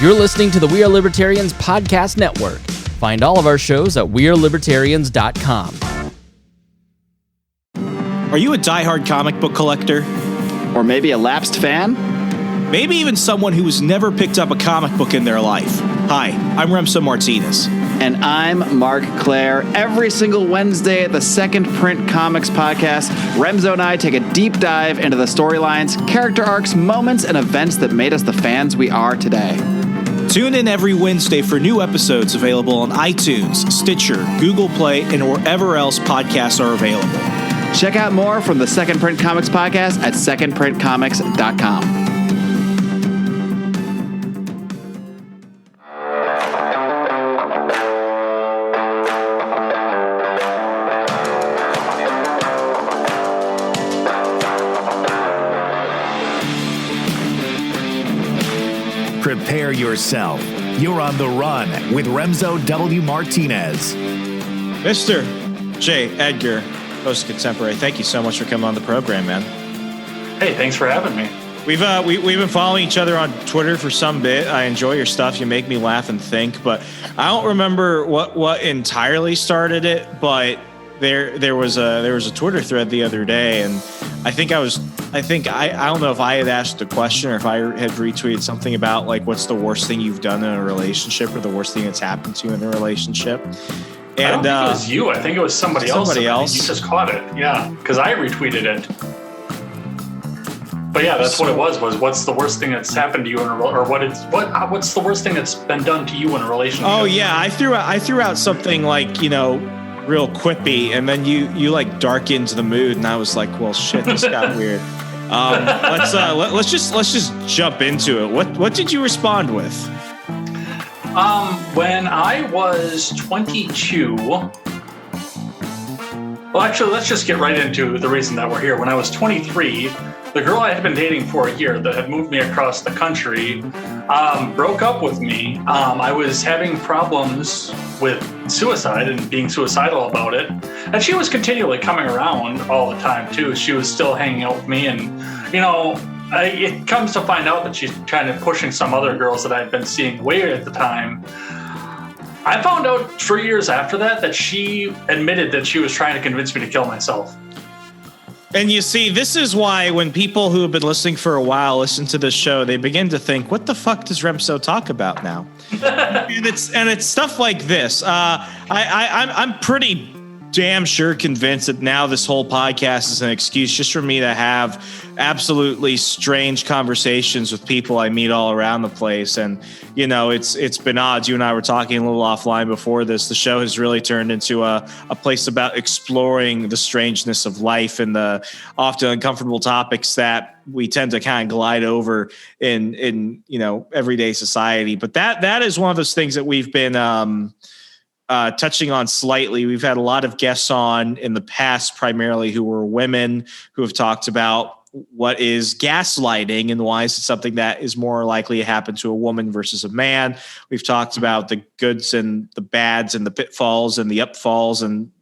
You're listening to the We Are Libertarians podcast network. Find all of our shows at wearelibertarians.com. Are you a diehard comic book collector? Or maybe a lapsed fan? Maybe even someone who has never picked up a comic book in their life. Hi, I'm Remso Martinez. And I'm Mark Claire. Every single Wednesday at the Second Print Comics podcast, Remso and I take a deep dive into the storylines, character arcs, moments, and events that made us the fans we are today. Tune in every Wednesday for new episodes available on iTunes, Stitcher, Google Play, and wherever else podcasts are available. Check out more from the Second Print Comics podcast at secondprintcomics.com. Prepare yourself. You're on the run with Remso W. Martinez. Mr. J. Edgar, host of Contemporary, thank you so much for coming on the program, man. Hey, thanks for having me. We've been following each other on Twitter for some bit. I enjoy your stuff. You make me laugh and think, but I don't remember what entirely started it, but there was a Twitter thread the other day, and I don't know if I had asked a question or if I had retweeted something about like what's the worst thing you've done in a relationship or the worst thing that's happened to you in a relationship. And I don't think it was you. I think it was somebody else. You just caught it. Yeah, because I retweeted it. But yeah, that's what it was what's the worst thing that's happened to you in a what's the worst thing that's been done to you in a relationship? Oh yeah, I threw out something like, real quippy, and then you like darkened the mood, and I was like, well shit, this got weird. Let's just jump into it. What did you respond with? When I was 22, well, actually, let's just get right into the reason that we're here. When I was 23, the girl I had been dating for a year that had moved me across the country broke up with me. I was having problems with suicide and being suicidal about it. And she was continually coming around all the time, too. She was still hanging out with me. And, it comes to find out that she's kind of pushing some other girls that I'd been seeing way at the time. I found out 3 years after that she admitted that she was trying to convince me to kill myself. And you see, this is why when people who have been listening for a while listen to this show, they begin to think, what the fuck does Remso talk about now? and it's stuff like this. I'm pretty damn sure convinced that now this whole podcast is an excuse just for me to have absolutely strange conversations with people I meet all around the place. And, it's been odd. You and I were talking a little offline before this. The show has really turned into a place about exploring the strangeness of life and the often uncomfortable topics that we tend to kind of glide over in everyday society. But that is one of those things that we've been touching on slightly. We've had a lot of guests on in the past, primarily who were women, who have talked about what is gaslighting and why is it something that is more likely to happen to a woman versus a man. We've talked about the goods and the bads and the pitfalls and the upfalls and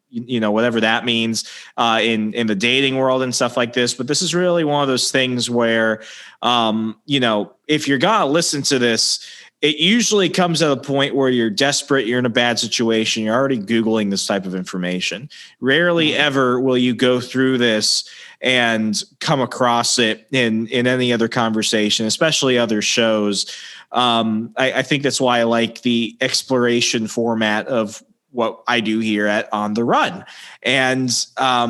whatever that means in the dating world and stuff like this. But this is really one of those things where, if you're going to listen to this, it usually comes at a point where you're desperate, you're in a bad situation, you're already Googling this type of information. Rarely ever will you go through this and come across it in any other conversation, especially other shows. I think that's why I like the exploration format of what I do here at On the Run. And, I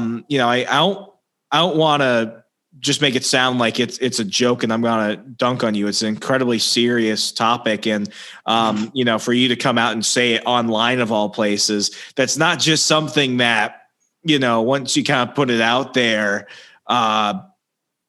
don't want to just make it sound like it's a joke and I'm going to dunk on you. It's an incredibly serious topic. And, for you to come out and say it online of all places, that's not just something that, once you kind of put it out there,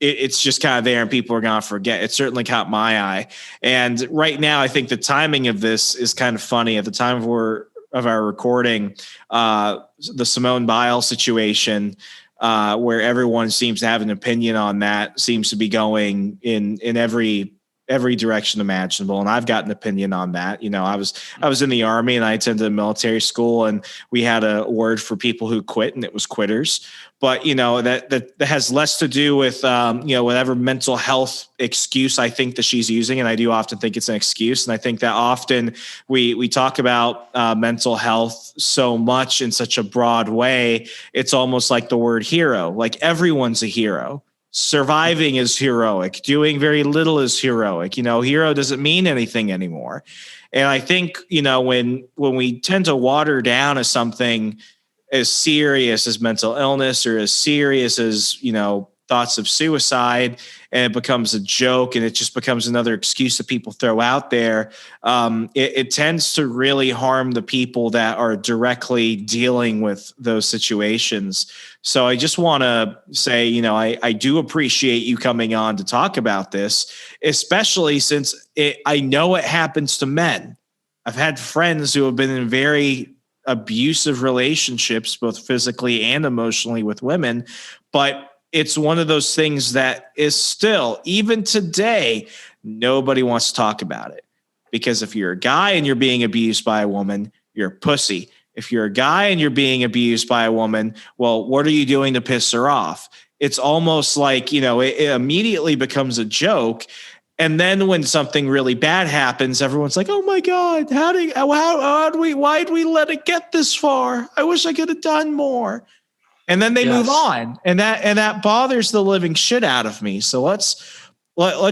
it's just kind of there and people are going to forget. It certainly caught my eye. And right now, I think the timing of this is kind of funny. At the time of our recording, the Simone Biles situation, where everyone seems to have an opinion on that, seems to be going in every every direction imaginable. And I've got an opinion on that. You know, I was in the Army and I attended a military school, and we had a word for people who quit, and it was quitters. But, you know, that has less to do with, you know, whatever mental health excuse I think that she's using. And I do often think it's an excuse. And I think that often we talk about mental health so much in such a broad way. It's almost like the word hero, like everyone's a hero. Surviving is heroic. Doing very little is heroic. You know, hero doesn't mean anything anymore. And I think, you know, when we tend to water down as something as serious as mental illness or as serious as, you know, thoughts of suicide, and it becomes a joke and it just becomes another excuse that people throw out there, it tends to really harm the people that are directly dealing with those situations. So I just want to say, you know, I do appreciate you coming on to talk about this, especially since I know it happens to men. I've had friends who have been in very abusive relationships, both physically and emotionally, with women, but it's one of those things that is still, even today, nobody wants to talk about it. Because if you're a guy and you're being abused by a woman, you're a pussy. If you're a guy and you're being abused by a woman, well, what are you doing to piss her off? It's almost like, you know, it immediately becomes a joke. And then when something really bad happens, everyone's like, "Oh my God, why'd we let it get this far? I wish I could have done more." And then they move on, and that bothers the living shit out of me. So let's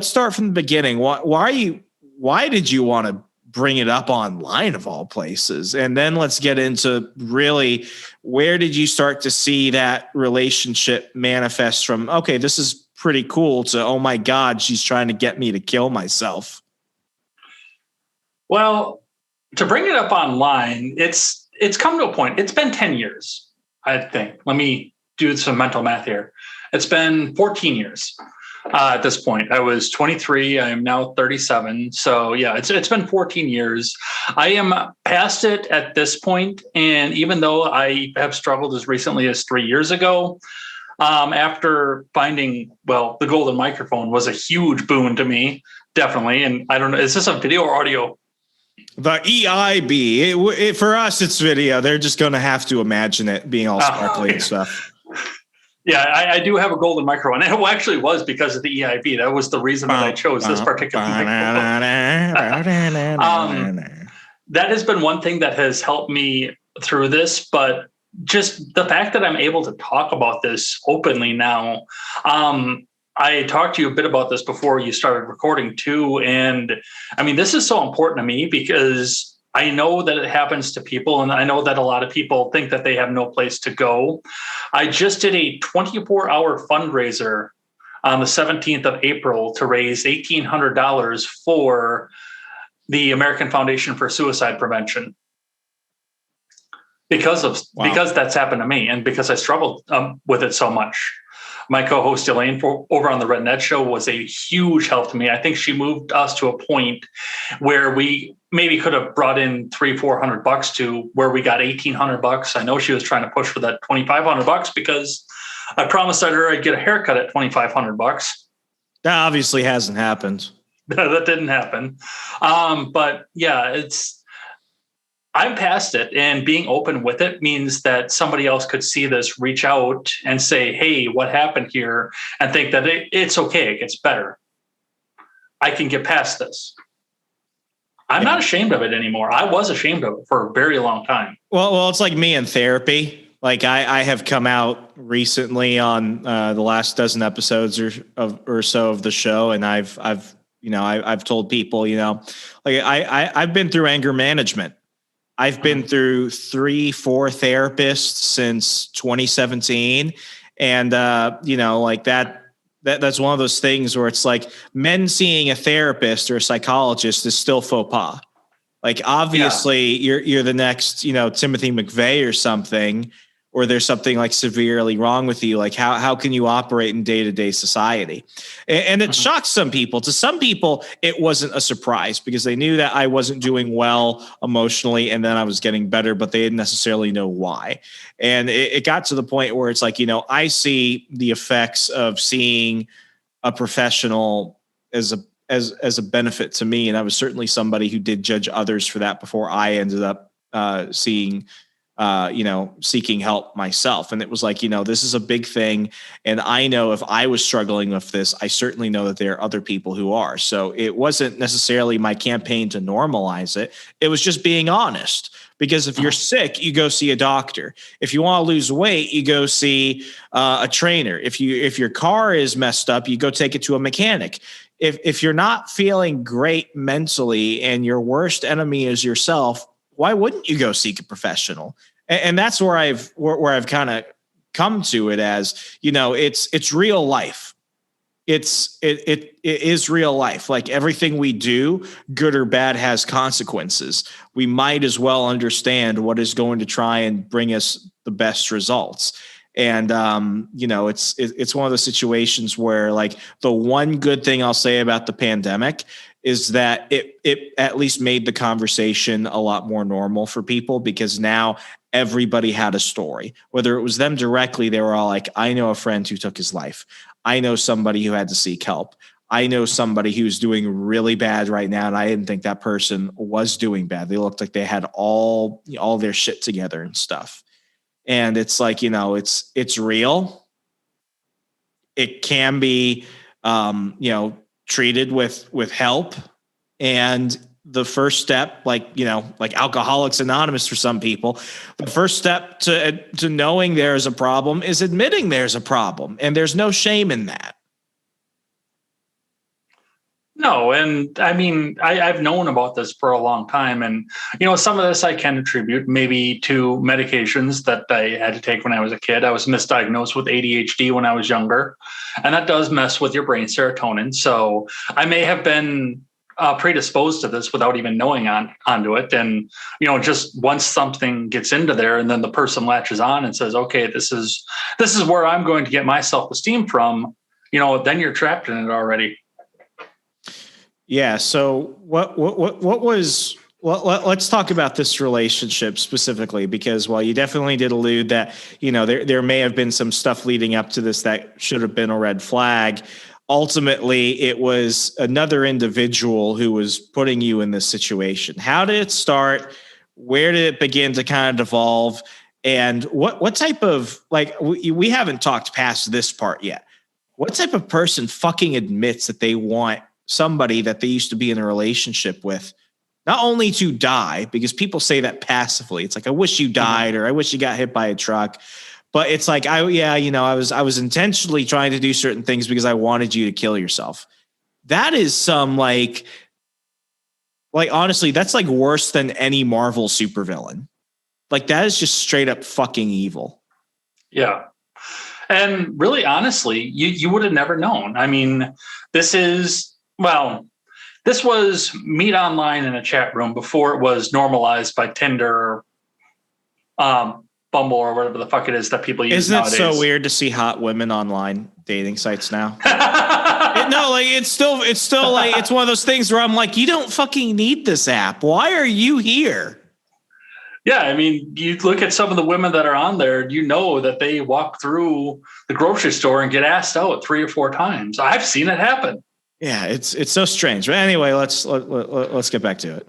start from the beginning. Why did you want to bring it up online of all places? And then let's get into really, where did you start to see that relationship manifest from, okay, this is pretty cool, to, oh my God, she's trying to get me to kill myself? Well, to bring it up online, it's come to a point. It's been 10 years. I think. Let me do some mental math here. It's been 14 years at this point. I was 23. I am now 37. So yeah, it's been 14 years. I am past it at this point. And even though I have struggled as recently as 3 years ago, after finding, well, the golden microphone was a huge boon to me, definitely. And I don't know, is this a video or audio? The EIB, for us, it's video. They're just going to have to imagine it being all sparkly and stuff. Yeah, I do have a golden microphone. And it actually was because of the EIB. That was the reason that I chose this particular microphone. That has been one thing that has helped me through this, but just the fact that I'm able to talk about this openly now. I talked to you a bit about this before you started recording too. And I mean, this is so important to me because I know that it happens to people. And I know that a lot of people think that they have no place to go. I just did a 24-hour fundraiser on the 17th of April to raise $1,800 for the American Foundation for Suicide Prevention. Because that's happened to me and because I struggled with it so much. My co-host Elaine over on the Red Net Show was a huge help to me. I think she moved us to a point where we maybe could have brought in $300-400 to where we got $1,800. I know she was trying to push for that $2,500 because I promised her I'd get a haircut at $2,500. That obviously hasn't happened. That didn't happen. But yeah, I'm past it, and being open with it means that somebody else could see this, reach out and say, "Hey, what happened here?" and think that it's okay. It gets better. I can get past this. I'm not ashamed of it anymore. I was ashamed of it for a very long time. Well, it's like me in therapy. Like I have come out recently on the last dozen episodes or so of the show, and I've told people, like I've been through anger management. I've been through 3-4 therapists since 2017. And, like that's one of those things where it's like men seeing a therapist or a psychologist is still faux pas. Like, obviously you're the next, Timothy McVeigh or something, or there's something like severely wrong with you. Like how can you operate in day-to-day society? And it shocks some people. To some people, it wasn't a surprise because they knew that I wasn't doing well emotionally and then I was getting better, but they didn't necessarily know why. And it got to the point where it's like, I see the effects of seeing a professional as as a benefit to me. And I was certainly somebody who did judge others for that before I ended up seeking help myself. And it was like, this is a big thing. And I know if I was struggling with this, I certainly know that there are other people who are. So it wasn't necessarily my campaign to normalize it. It was just being honest. Because if you're sick, you go see a doctor. If you want to lose weight, you go see a trainer. If your car is messed up, you go take it to a mechanic. If you're not feeling great mentally and your worst enemy is yourself, why wouldn't you go seek a professional? And that's where I've kind of come to it as, it's real life. It is real life. Like everything we do, good or bad, has consequences. We might as well understand what is going to try and bring us the best results. And, it's one of those situations where, like, the one good thing I'll say about the pandemic is that it at least made the conversation a lot more normal for people, because now everybody had a story. Whether it was them directly, they were all like, I know a friend who took his life. I know somebody who had to seek help. I know somebody who's doing really bad right now, and I didn't think that person was doing bad. They looked like they had all their shit together and stuff. And it's like, it's real. It can be, treated with help. And the first step, like Alcoholics Anonymous for some people, the first step to knowing there's a problem is admitting there's a problem. And there's no shame in that. No, and I mean, I've known about this for a long time. And, some of this I can attribute maybe to medications that I had to take when I was a kid. I was misdiagnosed with ADHD when I was younger, and that does mess with your brain serotonin. So I may have been predisposed to this without even knowing onto it. And, just once something gets into there and then the person latches on and says, okay, this is where I'm going to get my self-esteem from, then you're trapped in it already. Yeah. So let's talk about this relationship specifically, because while you definitely did allude that, there may have been some stuff leading up to this that should have been a red flag. Ultimately, it was another individual who was putting you in this situation. How did it start? Where did it begin to kind of devolve? And what type of, like, we haven't talked past this part yet. What type of person fucking admits that they want somebody that they used to be in a relationship with, not only to die, because people say that passively. It's like, I wish you died, or I wish you got hit by a truck. But it's like, I was intentionally trying to do certain things because I wanted you to kill yourself. That is some like honestly, that's like worse than any Marvel supervillain. Like, that is just straight up fucking evil. Yeah. And really, honestly, you would have never known. I mean, this was meet online in a chat room before it was normalized by Tinder, Bumble, or whatever the fuck it is that people use nowadays. Isn't it so weird to see hot women online dating sites now? It's still like, it's one of those things where I'm like, you don't fucking need this app. Why are you here? Yeah, I mean, you look at some of the women that are on there, that they walk through the grocery store and get asked out 3 or 4 times. I've seen it happen. Yeah, it's so strange. But anyway, let's get back to it.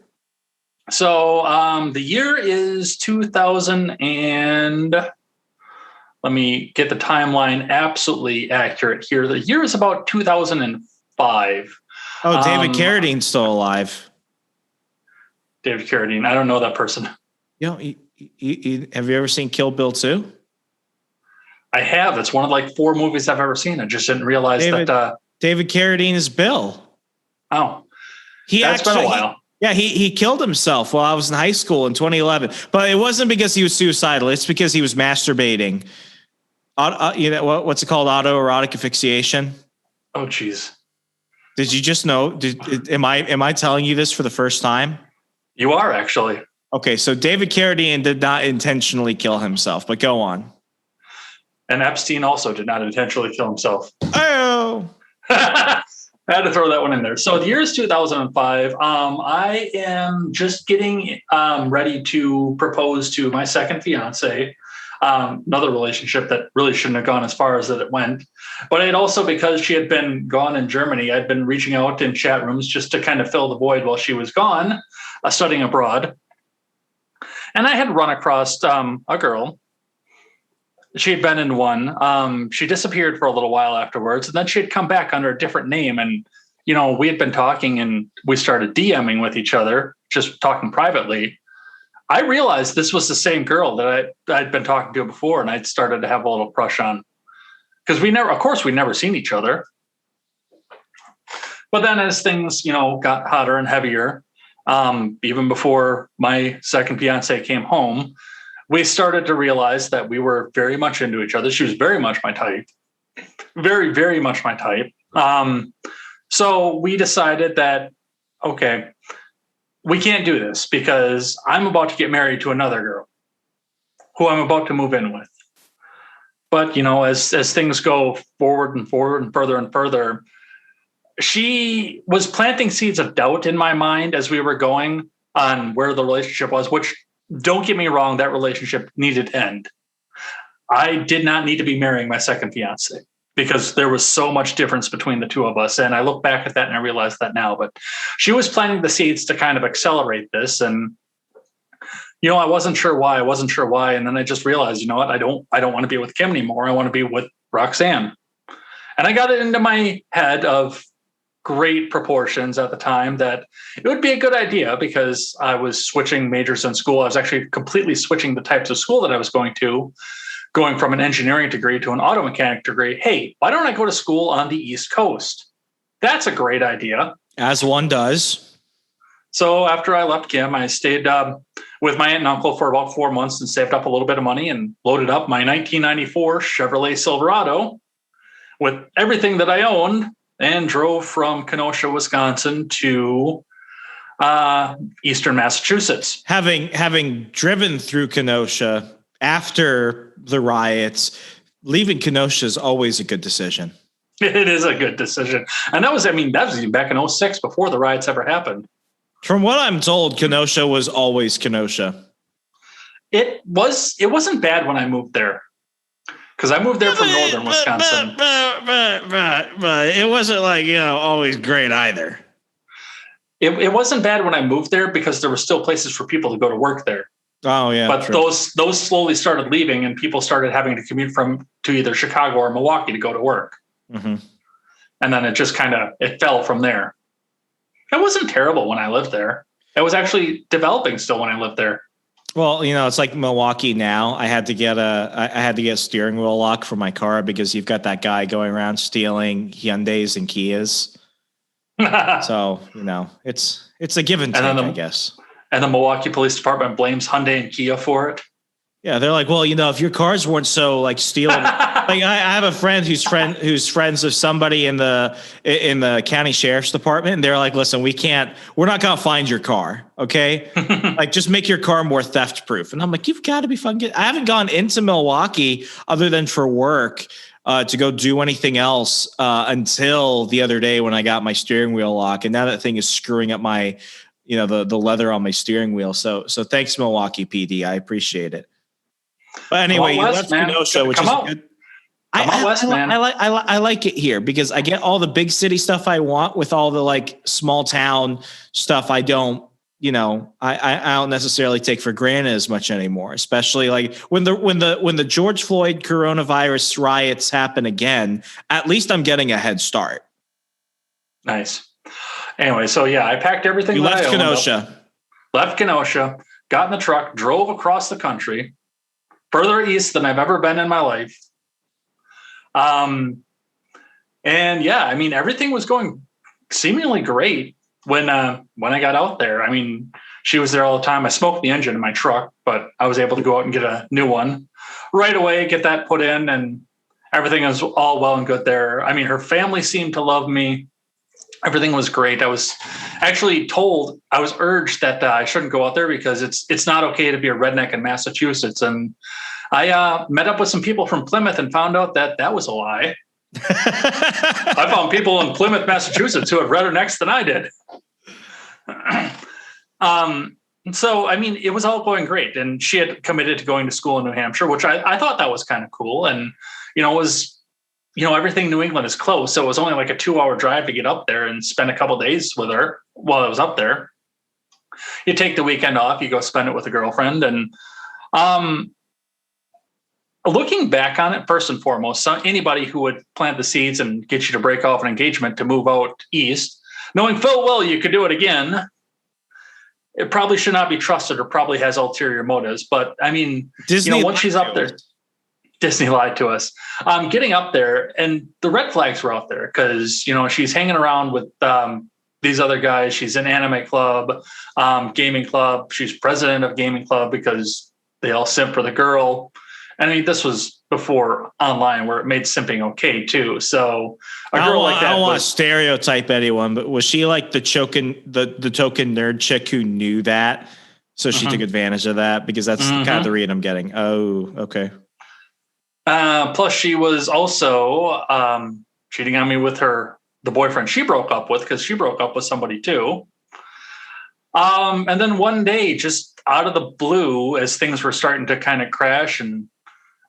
So the year is 2000, and let me get the timeline absolutely accurate here. The year is about 2005. Oh, David Carradine's still alive. David Carradine. I don't know that person. Have you ever seen Kill Bill 2? I have. It's one of like 4 movies I've ever seen. I just didn't realize that. David Carradine is Bill. Oh, That's been a while. He killed himself while I was in high school in 2011, but it wasn't because he was suicidal. It's because he was masturbating. What's it called? Autoerotic asphyxiation. Oh, geez. Did you just know? Am I telling you this for the first time? You are, actually. Okay, so David Carradine did not intentionally kill himself, but go on. And Epstein also did not intentionally kill himself. Oh. I had to throw that one in there. So the year is 2005. I am just getting ready to propose to my second fiance. Another relationship that really shouldn't have gone as far as that it went. But it also, because she had been gone in Germany, I'd been reaching out in chat rooms just to kind of fill the void while she was gone, studying abroad. And I had run across a girl. She had been in one. She disappeared for a little while afterwards, and then she had come back under a different name. And, you know, we had been talking and we started DMing with each other, just talking privately. I realized this was the same girl that I'd been talking to before, and I'd started to have a little crush on. Because we'd never seen each other. But then as things, you know, got hotter and heavier, even before my second fiance came home, we started to realize that we were very much into each other. She was very much my type, very, very much my type. So we decided that, okay, we can't do this because I'm about to get married to another girl who I'm about to move in with. But, you know, as things go forward and further, she was planting seeds of doubt in my mind as we were going on where the relationship was, which, don't get me wrong, that relationship needed to end. I did not need to be marrying my second fiance because there was so much difference between the two of us. And I look back at that and I realize that now, but she was planting the seeds to kind of accelerate this. And, you know, I wasn't sure why. And then I just realized, you know what, I don't want to be with Kim anymore. I want to be with Roxanne. And I got it into my head of great proportions at the time that it would be a good idea, because I was switching majors in school. I was actually completely switching the types of school that I was going from an engineering degree to an auto mechanic degree. Hey, why don't I go to school on the East Coast? That's a great idea. As one does. So after I left Kim, I stayed with my aunt and uncle for about 4 months and saved up a little bit of money and loaded up my 1994 Chevrolet Silverado with everything that I owned and drove from Kenosha, Wisconsin to eastern Massachusetts. Having driven through Kenosha after the riots, leaving Kenosha is always a good decision. It is a good decision. And that was even back in 2006, before the riots ever happened. From what I'm told, Kenosha was always Kenosha. It wasn't bad when I moved there. Because I moved there from northern Wisconsin. But it wasn't like, you know, always great either. It wasn't bad when I moved there because there were still places for people to go to work there. Oh, yeah. But true. Those slowly started leaving, and people started having to commute to either Chicago or Milwaukee to go to work. Mm-hmm. And then it just it fell from there. It wasn't terrible when I lived there. It was actually developing still when I lived there. Well, you know, it's like Milwaukee now. I had to get a steering wheel lock for my car because you've got that guy going around stealing Hyundais and Kias. So, you know, it's a give and take, I guess. And the Milwaukee Police Department blames Hyundai and Kia for it. Yeah, they're like, well, you know, if your cars weren't so like stealing, like I have a friend who's friends of somebody in the county sheriff's department, and they're like, listen, we're not gonna find your car, okay? Like, just make your car more theft proof. And I'm like, you've got to be fucking. I haven't gone into Milwaukee other than for work to go do anything else until the other day when I got my steering wheel lock, and now that thing is screwing up my, you know, the leather on my steering wheel. So thanks, Milwaukee PD. I appreciate it. But anyway, you left Kenosha, which is good. I like it here because I get all the big city stuff I want with all the like small town stuff. I don't necessarily take for granted as much anymore, especially like when the George Floyd coronavirus riots happen again. At least I'm getting a head start. Nice. Anyway, so yeah, I packed everything. You left Kenosha. Left Kenosha, got in the truck, drove across the country, further east than I've ever been in my life. And yeah, I mean, everything was going seemingly great when I got out there. I mean, she was there all the time. I smoked the engine in my truck, but I was able to go out and get a new one right away, get that put in, and everything was all well and good there. I mean, her family seemed to love me. Everything was great. I was actually I was urged that I shouldn't go out there because it's not okay to be a redneck in Massachusetts. And I met up with some people from Plymouth and found out that was a lie. I found people in Plymouth, Massachusetts who had rednecks than I did. So, I mean, it was all going great. And she had committed to going to school in New Hampshire, which I thought that was kind of cool. And, everything New England is close. So it was only like a 2-hour drive to get up there and spend a couple of days with her while I was up there. You take the weekend off, you go spend it with a girlfriend. And looking back on it, first and foremost, anybody who would plant the seeds and get you to break off an engagement to move out east, knowing full well you could do it again, it probably should not be trusted or probably has ulterior motives. But I mean, Disney once she's up there, Disney lied to us. Getting up there, and the red flags were out there because, she's hanging around with these other guys. She's in anime club, gaming club. She's president of gaming club because they all simp for the girl. And I mean, this was before online where it made simping okay too. So a girl like that. I don't want to stereotype anyone, but was she like the token nerd chick who knew that? So she took advantage of that, because that's kind of the read I'm getting. Oh, okay. Plus she was also cheating on me with the boyfriend she broke up with, because she broke up with somebody too. And then one day, just out of the blue, as things were starting to kind of crash and,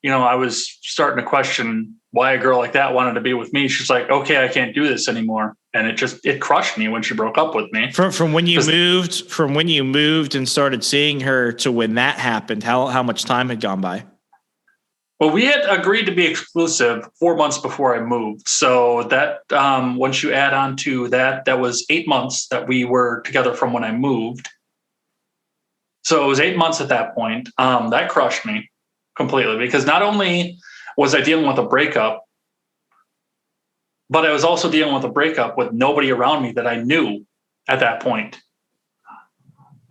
I was starting to question why a girl like that wanted to be with me. She's like, okay, I can't do this anymore. And it crushed me when she broke up with me. From when you moved and started seeing her to when that happened, how much time had gone by? Well, we had agreed to be exclusive 4 months before I moved. So that once you add on to that was 8 months that we were together from when I moved. So it was 8 months at that point. That crushed me completely, because not only was I dealing with a breakup, but I was also dealing with a breakup with nobody around me that I knew at that point.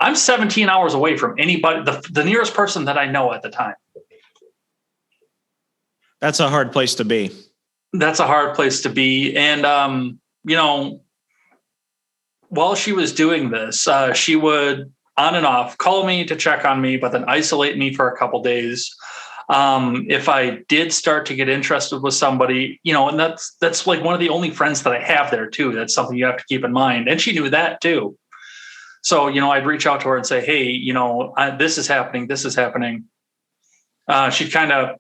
I'm 17 hours away from anybody, the nearest person that I know at the time. That's a hard place to be. That's a hard place to be. And, while she was doing this, she would on and off call me to check on me, but then isolate me for a couple days. If I did start to get interested with somebody, and that's like one of the only friends that I have there too. That's something you have to keep in mind. And she knew that too. So, I'd reach out to her and say, hey, this is happening. This is happening. She'd kind of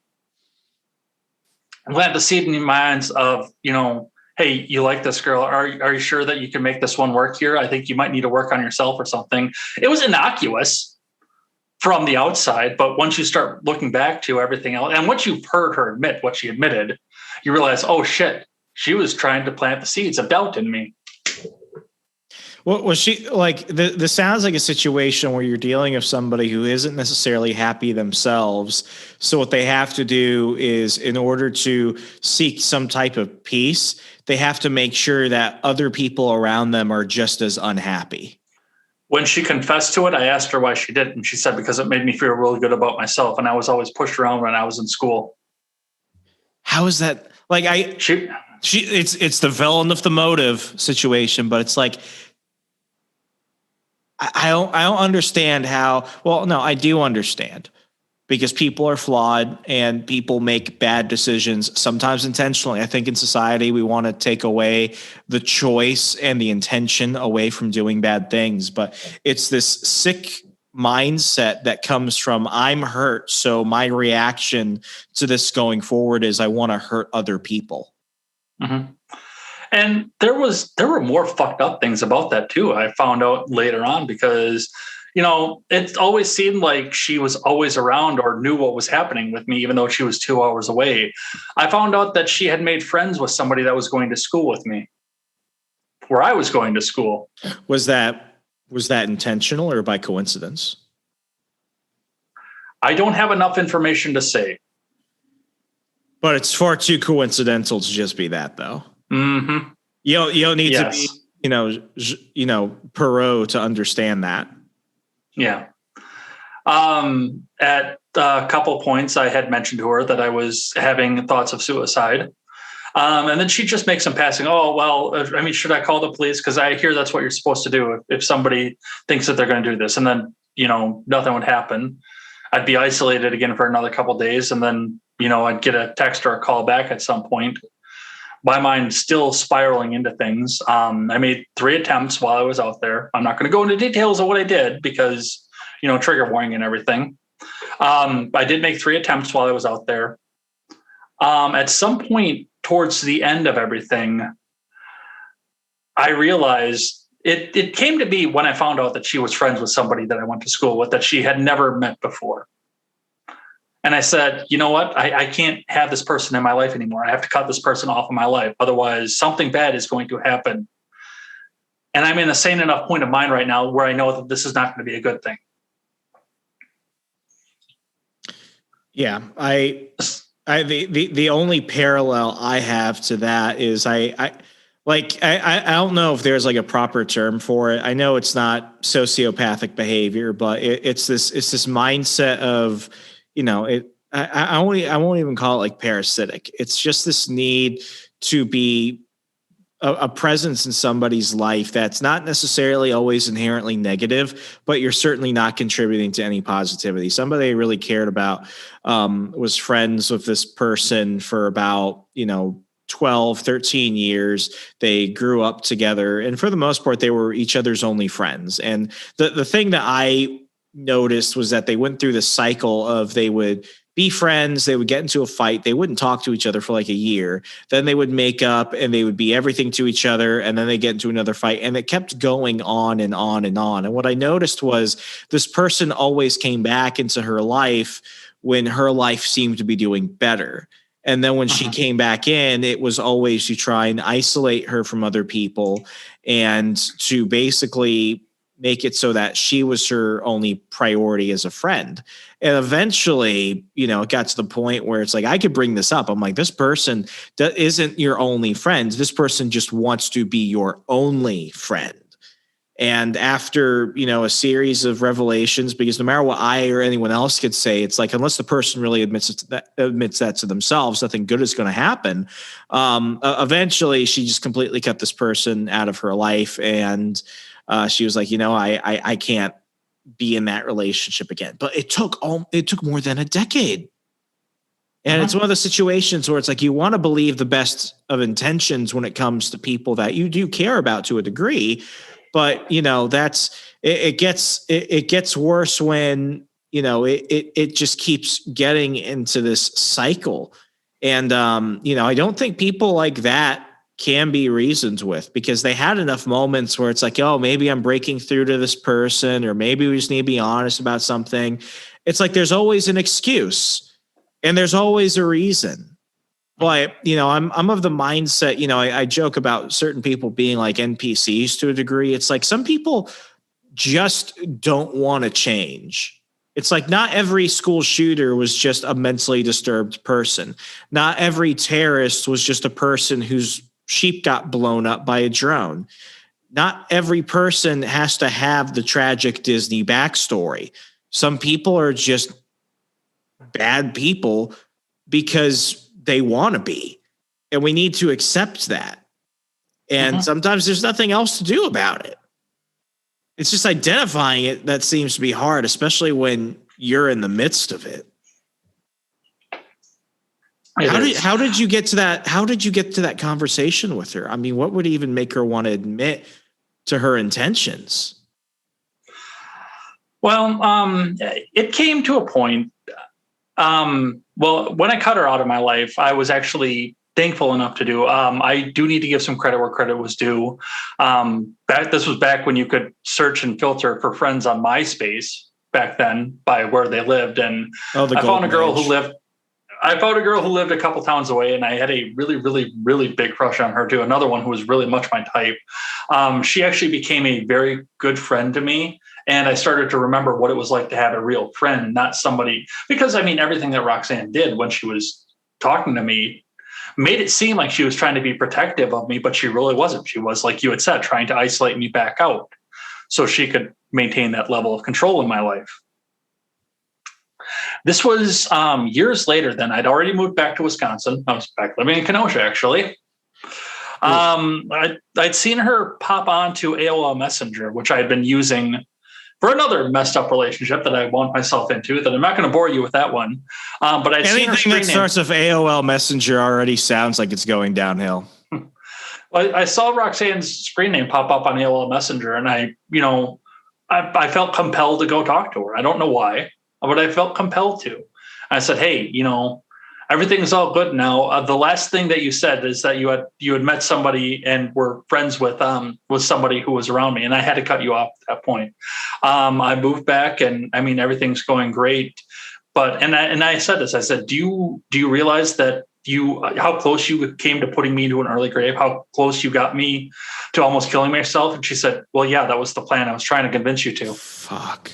plant the seed in your minds of, hey, you like this girl. Are you sure that you can make this one work here? I think you might need to work on yourself or something. It was innocuous from the outside, but once you start looking back to everything else, and once you've heard her admit what she admitted, you realize, oh shit, she was trying to plant the seeds of doubt in me. Well, was she like, this sounds like a situation where you're dealing with somebody who isn't necessarily happy themselves. So what they have to do is, in order to seek some type of peace, they have to make sure that other people around them are just as unhappy. When she confessed to it, I asked her why she did it. And she said, because it made me feel really good about myself. And I was always pushed around when I was in school. How is that? Like it's the villain of the motive situation, but it's like, I don't understand how. Well, no, I do understand, because people are flawed and people make bad decisions, sometimes intentionally. I think in society, we want to take away the choice and the intention away from doing bad things. But it's this sick mindset that comes from, I'm hurt, so my reaction to this going forward is I want to hurt other people. Mm-hmm. And there were more fucked up things about that too. I found out later on, because, it always seemed like she was always around or knew what was happening with me, even though she was 2 hours away. I found out that she had made friends with somebody that was going to school with me, where I was going to school. Was that intentional or by coincidence? I don't have enough information to say. But it's far too coincidental to just be that, though. Mm-hmm. You don't need to be, Perot to understand that. Yeah. At a couple points, I had mentioned to her that I was having thoughts of suicide. And then she'd just make some passing, oh, well, I mean, should I call the police? Because I hear that's what you're supposed to do if somebody thinks that they're going to do this. And then, nothing would happen. I'd be isolated again for another couple of days. And then, I'd get a text or a call back at some point. My mind still spiraling into things. I made 3 attempts while I was out there. I'm not going to go into details of what I did, because trigger warning and everything. I did make 3 attempts while I was out there. At some point towards the end of everything, I realized it came to be when I found out that she was friends with somebody that I went to school with that she had never met before. And I said, you know what? I can't have this person in my life anymore. I have to cut this person off of my life. Otherwise, something bad is going to happen. And I'm in a sane enough point of mind right now where I know that this is not going to be a good thing. Yeah, the only parallel I have to that is I don't know if there's like a proper term for it. I know it's not sociopathic behavior, but it's this mindset of, I won't even call it like parasitic. It's just this need to be a presence in somebody's life that's not necessarily always inherently negative, but you're certainly not contributing to any positivity. Somebody I really cared about was friends with this person for about, 12, 13 years. They grew up together, and for the most part, they were each other's only friends. And the thing that I noticed was that they went through this cycle of they would be friends, they would get into a fight, they wouldn't talk to each other for like a year, then they would make up and they would be everything to each other, and then they get into another fight, and it kept going on and on and on. And what I noticed was this person always came back into her life when her life seemed to be doing better. And then when she came back in, it was always to try and isolate her from other people and to basically make it so that she was her only priority as a friend. And eventually, it got to the point where it's like, I could bring this up. I'm like, this person isn't your only friend. This person just wants to be your only friend. And after, a series of revelations, because no matter what I or anyone else could say, it's like, unless the person really admits that to themselves, nothing good is going to happen. Eventually, she just completely cut this person out of her life. And she was like, I can't be in that relationship again. But it took more than a decade. And it's one of the situations where it's like, you want to believe the best of intentions when it comes to people that you do care about to a degree. But, it gets worse when, it just keeps getting into this cycle. And, I don't think people like that can be reasoned with, because they had enough moments where it's like, oh, maybe I'm breaking through to this person, or maybe we just need to be honest about something. It's like, there's always an excuse and there's always a reason. But, I'm of the mindset, I joke about certain people being like NPCs to a degree. It's like some people just don't want to change. It's like not every school shooter was just a mentally disturbed person. Not every terrorist was just a person whose sheep got blown up by a drone. Not every person has to have the tragic Disney backstory. Some people are just bad people because they want to be, and we need to accept that. And sometimes there's nothing else to do about it. It's just identifying it that seems to be hard, especially when you're in the midst of it. How did you get to that? How did you get to that conversation with her? I mean, what would even make her want to admit to her intentions? Well, it came to a point. Well, when I cut her out of my life, I was actually thankful enough to do. I do need to give some credit where credit was due. This was back when you could search and filter for friends on MySpace back then by where they lived, and I found a girl who lived. I found a girl who lived a couple towns away, and I had a really, really, really big crush on her too. Another one who was really much my type. She actually became a very good friend to me. And I started to remember what it was like to have a real friend, not somebody, because everything that Roxanne did when she was talking to me made it seem like she was trying to be protective of me, but she really wasn't. She was, like you had said, trying to isolate me back out so she could maintain that level of control in my life. This was years later then. I'd already moved back to Wisconsin. I was back living in Kenosha, actually. I'd seen her pop onto AOL Messenger, which I had been using for another messed up relationship that I wound myself into, that I'm not going to bore you with that one. But I'd seen her anything that starts with AOL Messenger already sounds like it's going downhill. Well, I saw Roxanne's screen name pop up on AOL Messenger, and I, I felt compelled to go talk to her. I don't know why, but I felt compelled to. I said, hey, everything's all good now. The last thing that you said is that you had met somebody and were friends with somebody who was around me, and I had to cut you off at that point. I moved back, and I mean, everything's going great. But and I said this. I said, do you realize that how close you came to putting me into an early grave? How close you got me to almost killing myself? And she said, well, yeah, that was the plan. I was trying to convince you to. Fuck.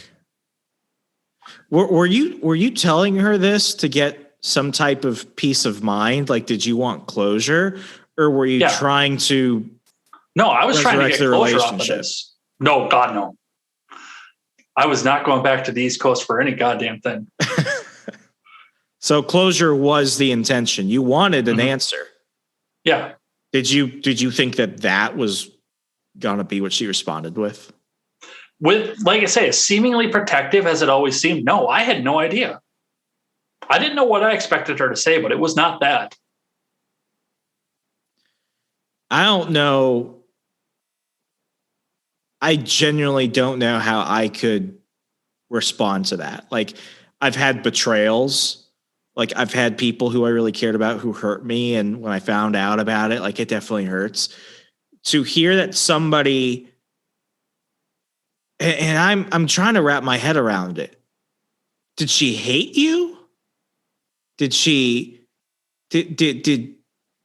Were you telling her this to get some type of peace of mind? Like, did you want closure, or were you trying to? No, I was trying to get closure off of this. No, God, no. I was not going back to the East Coast for any goddamn thing. So closure was the intention. You wanted an answer. Yeah. Did you think that was gonna be what she responded with? With, like I say, as seemingly protective as it always seemed. No, I had no idea. I didn't know what I expected her to say, but it was not that. I don't know. I genuinely don't know how I could respond to that. Like, I've had betrayals. Like, I've had people who I really cared about who hurt me. And when I found out about it, like, it definitely hurts to hear that somebody, and I'm trying to wrap my head around it. Did she hate you? Did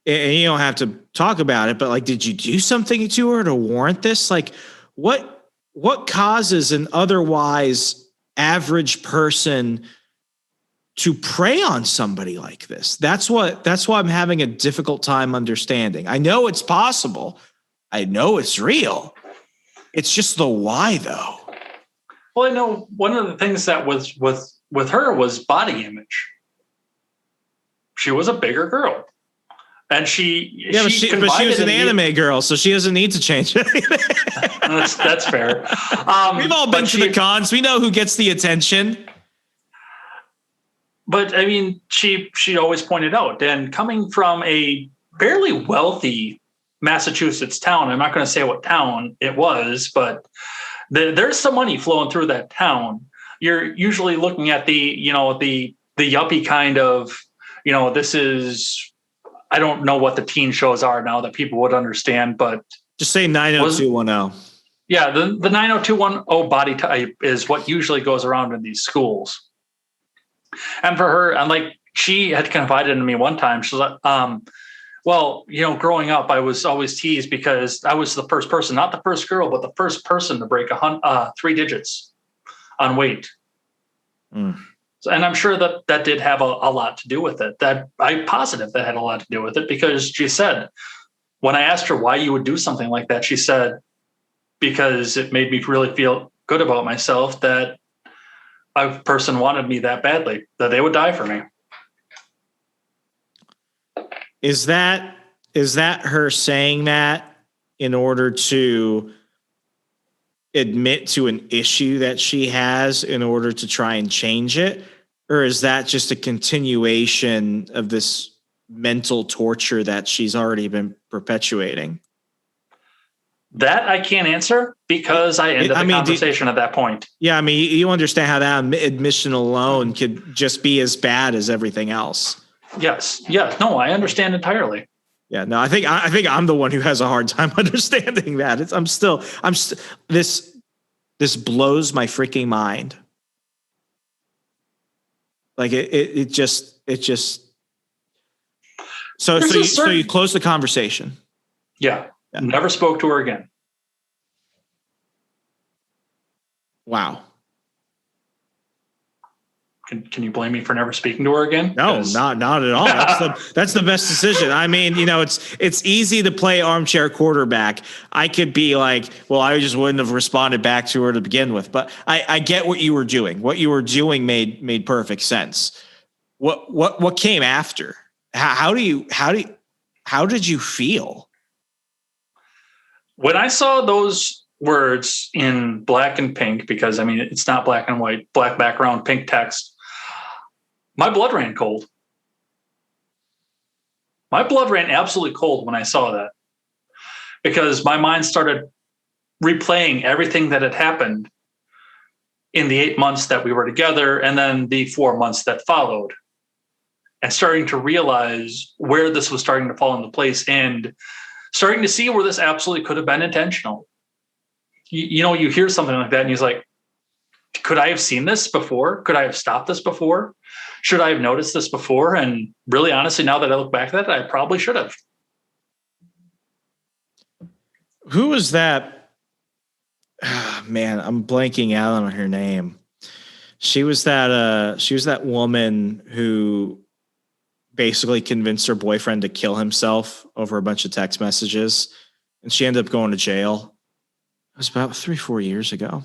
and you don't have to talk about it, but like, did you do something to her to warrant this? Like, what causes an otherwise average person to prey on somebody like this? That's why I'm having a difficult time understanding. I know it's possible. I know it's real. It's just the why, though. Well, I know one of the things that was with her was body image. She was a bigger girl. And but she was an anime girl, so she doesn't need to change anything. That's fair. We've all been to the cons. We know who gets the attention. But I mean, she always pointed out, and coming from a fairly wealthy Massachusetts town, I'm not going to say what town it was, but there's some money flowing through that town. You're usually looking at the yuppie kind of, this is, I don't know what the teen shows are now that people would understand, but just say 90210. Yeah, the 90210 body type is what usually goes around in these schools. And for her, and like, she had confided in me one time. She was like, well, growing up, I was always teased because I was the first person, not the first girl, but the first person to break 3 digits on weight. Mm. So, and I'm sure that did have a lot to do with it. That I'm positive that had a lot to do with it, because she said, when I asked her why you would do something like that, she said, because it made me really feel good about myself that a person wanted me that badly, that they would die for me. Is that her saying that in order to admit to an issue that she has in order to try and change it? Or is that just a continuation of this mental torture that she's already been perpetuating? That I can't answer, because I ended the conversation at that point. Yeah, I mean, you understand how that admission alone could just be as bad as everything else. Yes. Yeah. No, I understand entirely. Yeah. No, I think I'm the one who has a hard time understanding that. This blows my freaking mind. Like it just. So you close the conversation. Yeah. Never spoke to her again. Wow. Can you blame me for never speaking to her again? No, not at all. That's the best decision. I mean, it's easy to play armchair quarterback. I could be like, well, I just wouldn't have responded back to her to begin with. But I get what you were doing. What you were doing made perfect sense. What came after? How did you feel? When I saw those words in black and pink, because I mean, it's not black and white, black background, pink text, my blood ran cold. My blood ran absolutely cold when I saw that, because my mind started replaying everything that had happened in the 8 months that we were together, and then the 4 months that followed, and starting to realize where this was starting to fall into place and starting to see where this absolutely could have been intentional. You hear something like that and he's like, could I have seen this before? Could I have stopped this before? Should I have noticed this before? And really, honestly, now that I look back at that, I probably should have. Who was that? Oh, man, I'm blanking out on her name. She was that woman who basically convinced her boyfriend to kill himself over a bunch of text messages, and she ended up going to jail. It was about 3-4 years ago.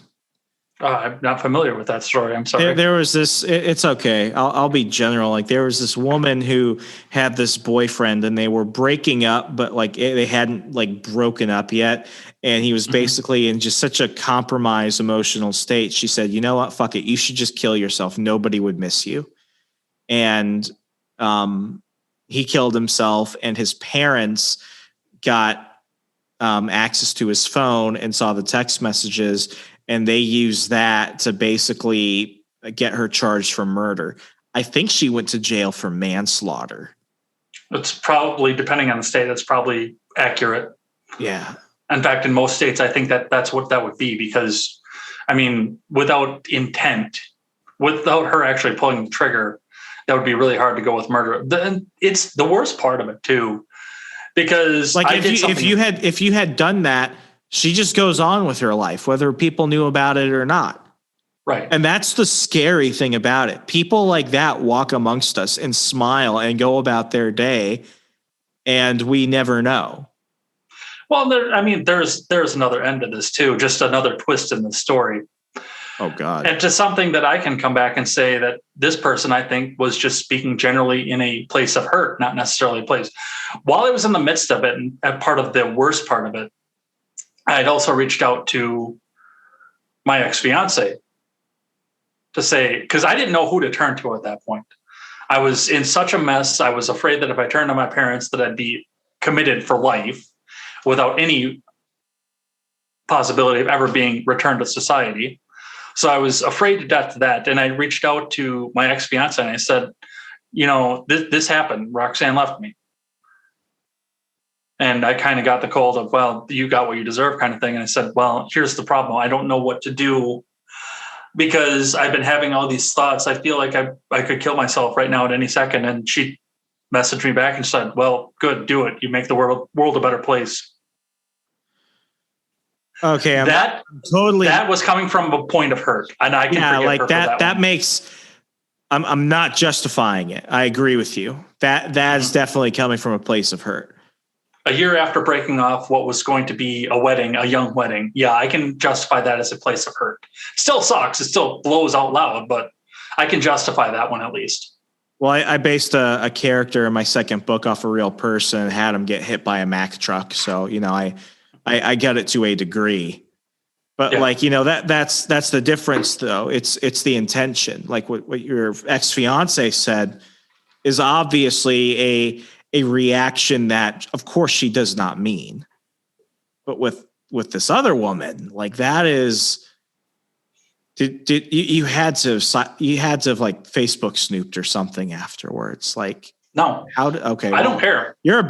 I'm not familiar with that story. I'm sorry. There was this. It's okay. I'll be general. Like, there was this woman who had this boyfriend, and they were breaking up, but like they hadn't like broken up yet. And he was basically in just such a compromised emotional state. She said, "You know what? Fuck it. You should just kill yourself. Nobody would miss you." And he killed himself, and his parents got access to his phone and saw the text messages. And they used that to basically get her charged for murder. I think she went to jail for manslaughter. It's probably, depending on the state, that's probably accurate. Yeah. In fact, in most states, I think that's what that would be, because, I mean, without intent, without her actually pulling the trigger, that would be really hard to go with murder. It's the worst part of it too, because like if you had done that, she just goes on with her life, whether people knew about it or not. Right. And that's the scary thing about it. People like that walk amongst us and smile and go about their day, and we never know. Well, there's another end to this too, just another twist in the story. Oh, God. And to something that I can come back and say that this person, I think, was just speaking generally in a place of hurt, not necessarily a place. While I was in the midst of it, and part of the worst part of it, I had also reached out to my ex-fiance to say, because I didn't know who to turn to at that point. I was in such a mess. I was afraid that if I turned to my parents, that I'd be committed for life without any possibility of ever being returned to society. So I was afraid to death of that. And I reached out to my ex-fiance and I said, this happened. Roxanne left me. And I kind of got the cold of, well, you got what you deserve kind of thing. And I said, well, here's the problem. I don't know what to do because I've been having all these thoughts. I feel like I could kill myself right now at any second. And she messaged me back and said, well, good, do it. You make the world a better place. Okay. That was coming from a point of hurt. And I can forgive her for that makes, I'm not justifying it. I agree with you. That's definitely coming from a place of hurt. A year after breaking off what was going to be a wedding, a young wedding. Yeah, I can justify that as a place of hurt. Still sucks. It still blows out loud, but I can justify that one at least. Well, I based a character in my second book off a real person and had him get hit by a Mack truck. So, I get it to a degree. But that's the difference though. It's the intention. Like what your ex-fiance said is obviously a reaction that, of course, she does not mean. But with this other woman, like that is, you had to have like Facebook snooped or something afterwards? Like, no. Okay. I don't care. You're a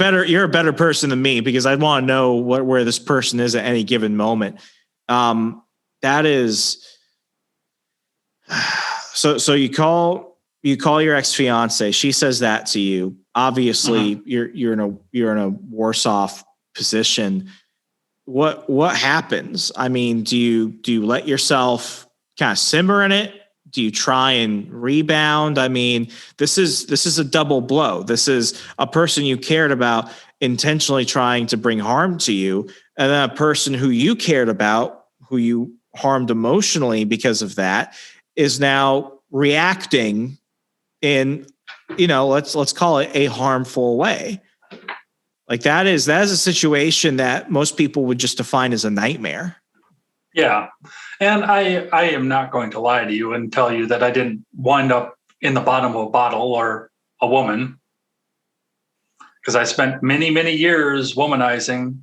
better person than me because I want to know where this person is at any given moment. That is, so you call your ex-fiance. She says that to you. Obviously, you're in a worse off position. What happens? I mean, do you let yourself kind of simmer in it? Do you try and rebound? I mean, this is a double blow. This is a person you cared about intentionally trying to bring harm to you, and then a person who you cared about, who you harmed emotionally because of that, is now reacting in, let's call it a harmful way. Like that is a situation that most people would just define as a nightmare. Yeah. And I am not going to lie to you and tell you that I didn't wind up in the bottom of a bottle or a woman, because I spent many, many years womanizing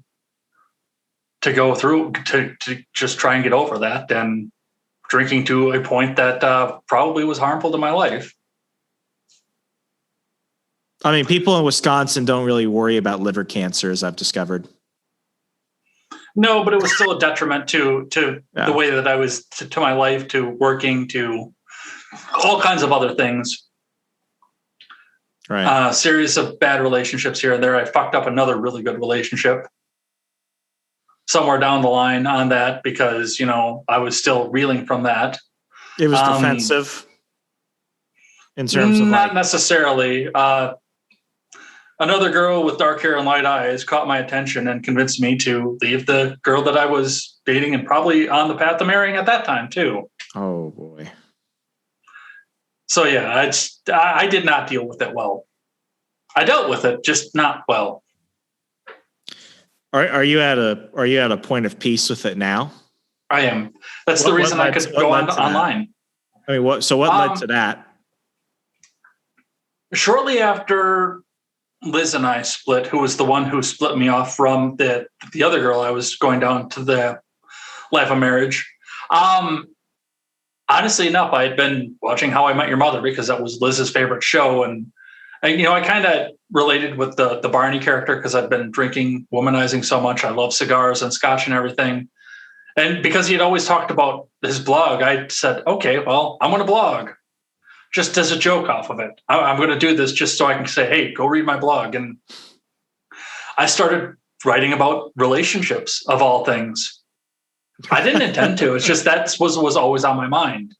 to go through to just try and get over that and drinking to a point that probably was harmful to my life. I mean, people in Wisconsin don't really worry about liver cancer, as I've discovered. No, but it was still a detriment to the way that I was to my life, to working, to all kinds of other things. Right. Series of bad relationships here and there. I fucked up another really good relationship somewhere down the line on that because, you know, I was still reeling from that. It was defensive in terms of not necessarily. Another girl with dark hair and light eyes caught my attention and convinced me to leave the girl that I was dating and probably on the path to marrying at that time too. Oh boy. So yeah, I did not deal with it well. I dealt with it, just not well. Are you at a point of peace with it now? I am. That's the reason I could go online. I mean, what led to that? Shortly after Liz and I split, who was the one who split me off from the other girl I was going down to the life of marriage. Honestly enough, I had been watching How I Met Your Mother because that was Liz's favorite show. And you know, I kind of related with the Barney character because I've been drinking, womanizing so much. I love cigars and scotch and everything. And because he had always talked about his blog, I said, okay, well, I'm going to blog. Just as a joke off of it. I'm going to do this just so I can say, hey, go read my blog. And I started writing about relationships of all things. I didn't intend to. It's just that was always on my mind.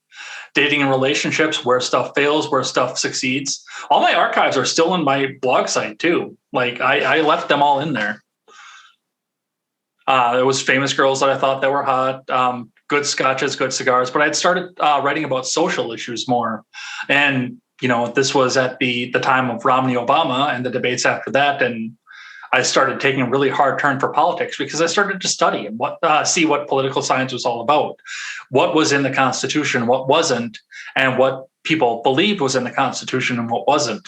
Dating and relationships, where stuff fails, where stuff succeeds. All my archives are still in my blog site too. Like I left them all in there. There was famous girls that I thought that were hot. Good scotches, good cigars, but I'd started writing about social issues more. And, you know, this was at the time of Romney Obama and the debates after that. And I started taking a really hard turn for politics because I started to study and see what political science was all about, what was in the Constitution, what wasn't, and what people believed was in the Constitution and what wasn't.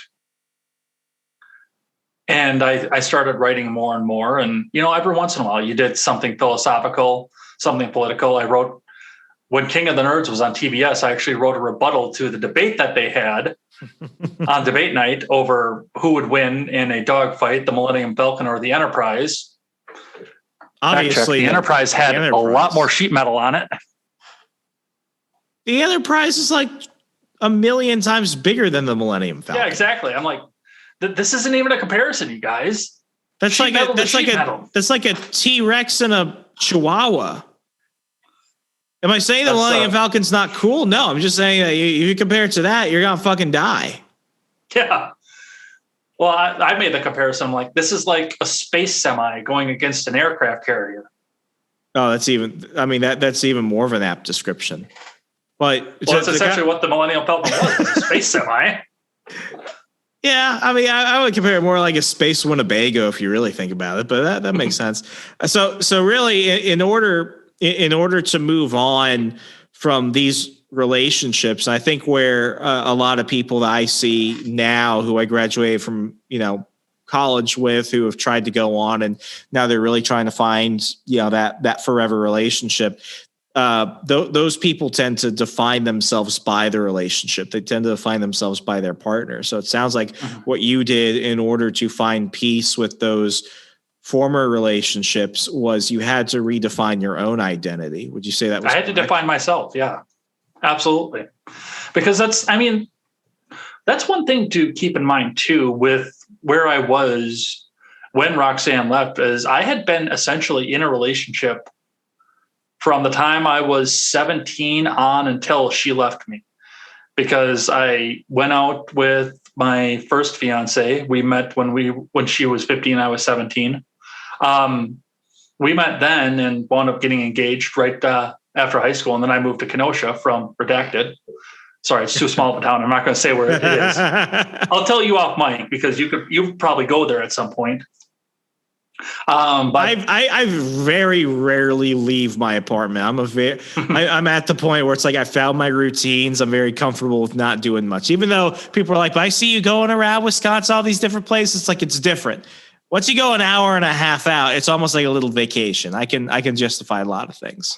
And I started writing more and more. And, you know, every once in a while you did something philosophical, something political. I wrote, when King of the Nerds was on TBS, I actually wrote a rebuttal to the debate that they had on debate night over who would win in a dogfight, the Millennium Falcon or the Enterprise. Obviously, the Enterprise had a lot more sheet metal on it. The Enterprise is like 1 million times bigger than the Millennium Falcon. Yeah, exactly. I'm like, this isn't even a comparison, you guys. That's like a T-Rex and a Chihuahua. Am I saying the Millennium Falcon's not cool? No, I'm just saying that if you compare it to that, you're gonna fucking die. Yeah. Well, I made the comparison. I'm like, this is like a space semi going against an aircraft carrier. Oh, that's even more of an apt description. But that's essentially what the Millennium Falcon was, a space semi. Yeah, I mean, I would compare it more like a space Winnebago if you really think about it, but that makes sense. So really, in order to move on from these relationships, I think where a lot of people that I see now who I graduated from, you know, college with, who have tried to go on and now they're really trying to find, you know, that forever relationship. Those people tend to define themselves by the relationship. They tend to define themselves by their partner. So it sounds like what you did in order to find peace with those former relationships was you had to redefine your own identity. Would you say that was I had to define myself. Yeah, absolutely. Because that's one thing to keep in mind too, with where I was when Roxanne left, is I had been essentially in a relationship from the time I was 17 on until she left me, because I went out with my first fiance. We met when she was 15, I was 17. We met then and wound up getting engaged right after high school. And then I moved to Kenosha from Redacted. Sorry, it's too small of a town. I'm not going to say where it is. I'll tell you off mic because you probably go there at some point. But I very rarely leave my apartment. I'm at the point where it's like I found my routines. I'm very comfortable with not doing much, even though people are like, but I see you going around Wisconsin, all these different places. It's like, it's different. Once you go an hour and a half out, it's almost like a little vacation. I can justify a lot of things.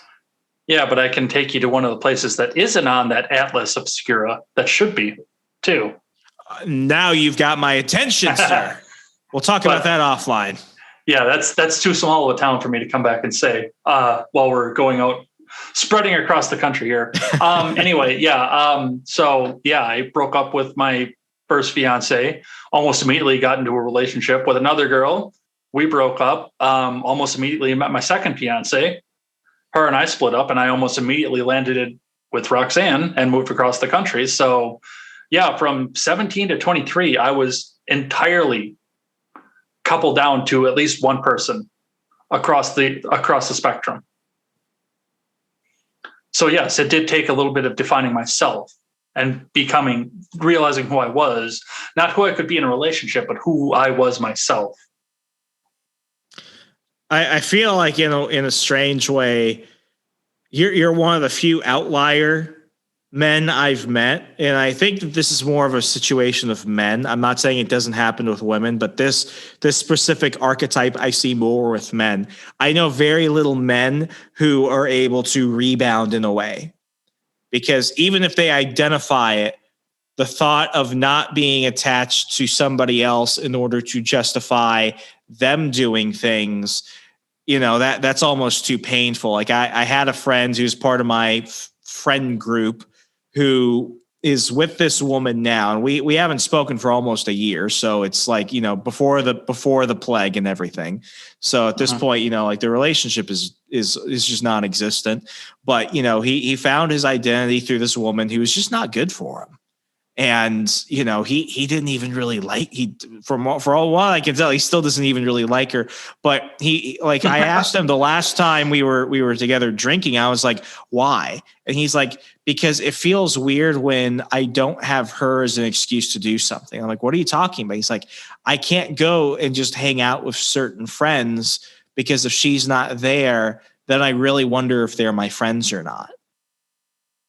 Yeah, but I can take you to one of the places that isn't on that Atlas Obscura that should be, too. Now you've got my attention, sir. We'll talk about that offline. Yeah, that's too small of a town for me to come back and say while we're going out, spreading across the country here. Anyway, yeah. So, yeah, I broke up with my first fiance, almost immediately got into a relationship with another girl. We broke up, almost immediately met my second fiance. Her and I split up, and I almost immediately landed with Roxanne and moved across the country. So, yeah, from 17 to 23, I was entirely coupled down to at least one person across the spectrum. So, yes, it did take a little bit of defining myself and realizing who I was, not who I could be in a relationship, but who I was myself. I feel like in a strange way, you're one of the few outlier men I've met, and I think that this is more of a situation of men. I'm not saying it doesn't happen with women, but this specific archetype I see more with men. I know very little men who are able to rebound in a way, because even if they identify it, the thought of not being attached to somebody else in order to justify them doing things, that's almost too painful. Like I had a friend who's part of my friend group who is with this woman now, and we haven't spoken for almost a year. So it's like, before the plague and everything. So at this point, like the relationship is just non-existent, but he found his identity through this woman who was just not good for him. And, he didn't even really for all while I can tell, he still doesn't even really like her. But I asked him the last time we were together drinking, I was like, why? And he's like, because it feels weird when I don't have her as an excuse to do something. I'm like, what are you talking about? He's like, I can't go and just hang out with certain friends because if she's not there, then I really wonder if they're my friends or not.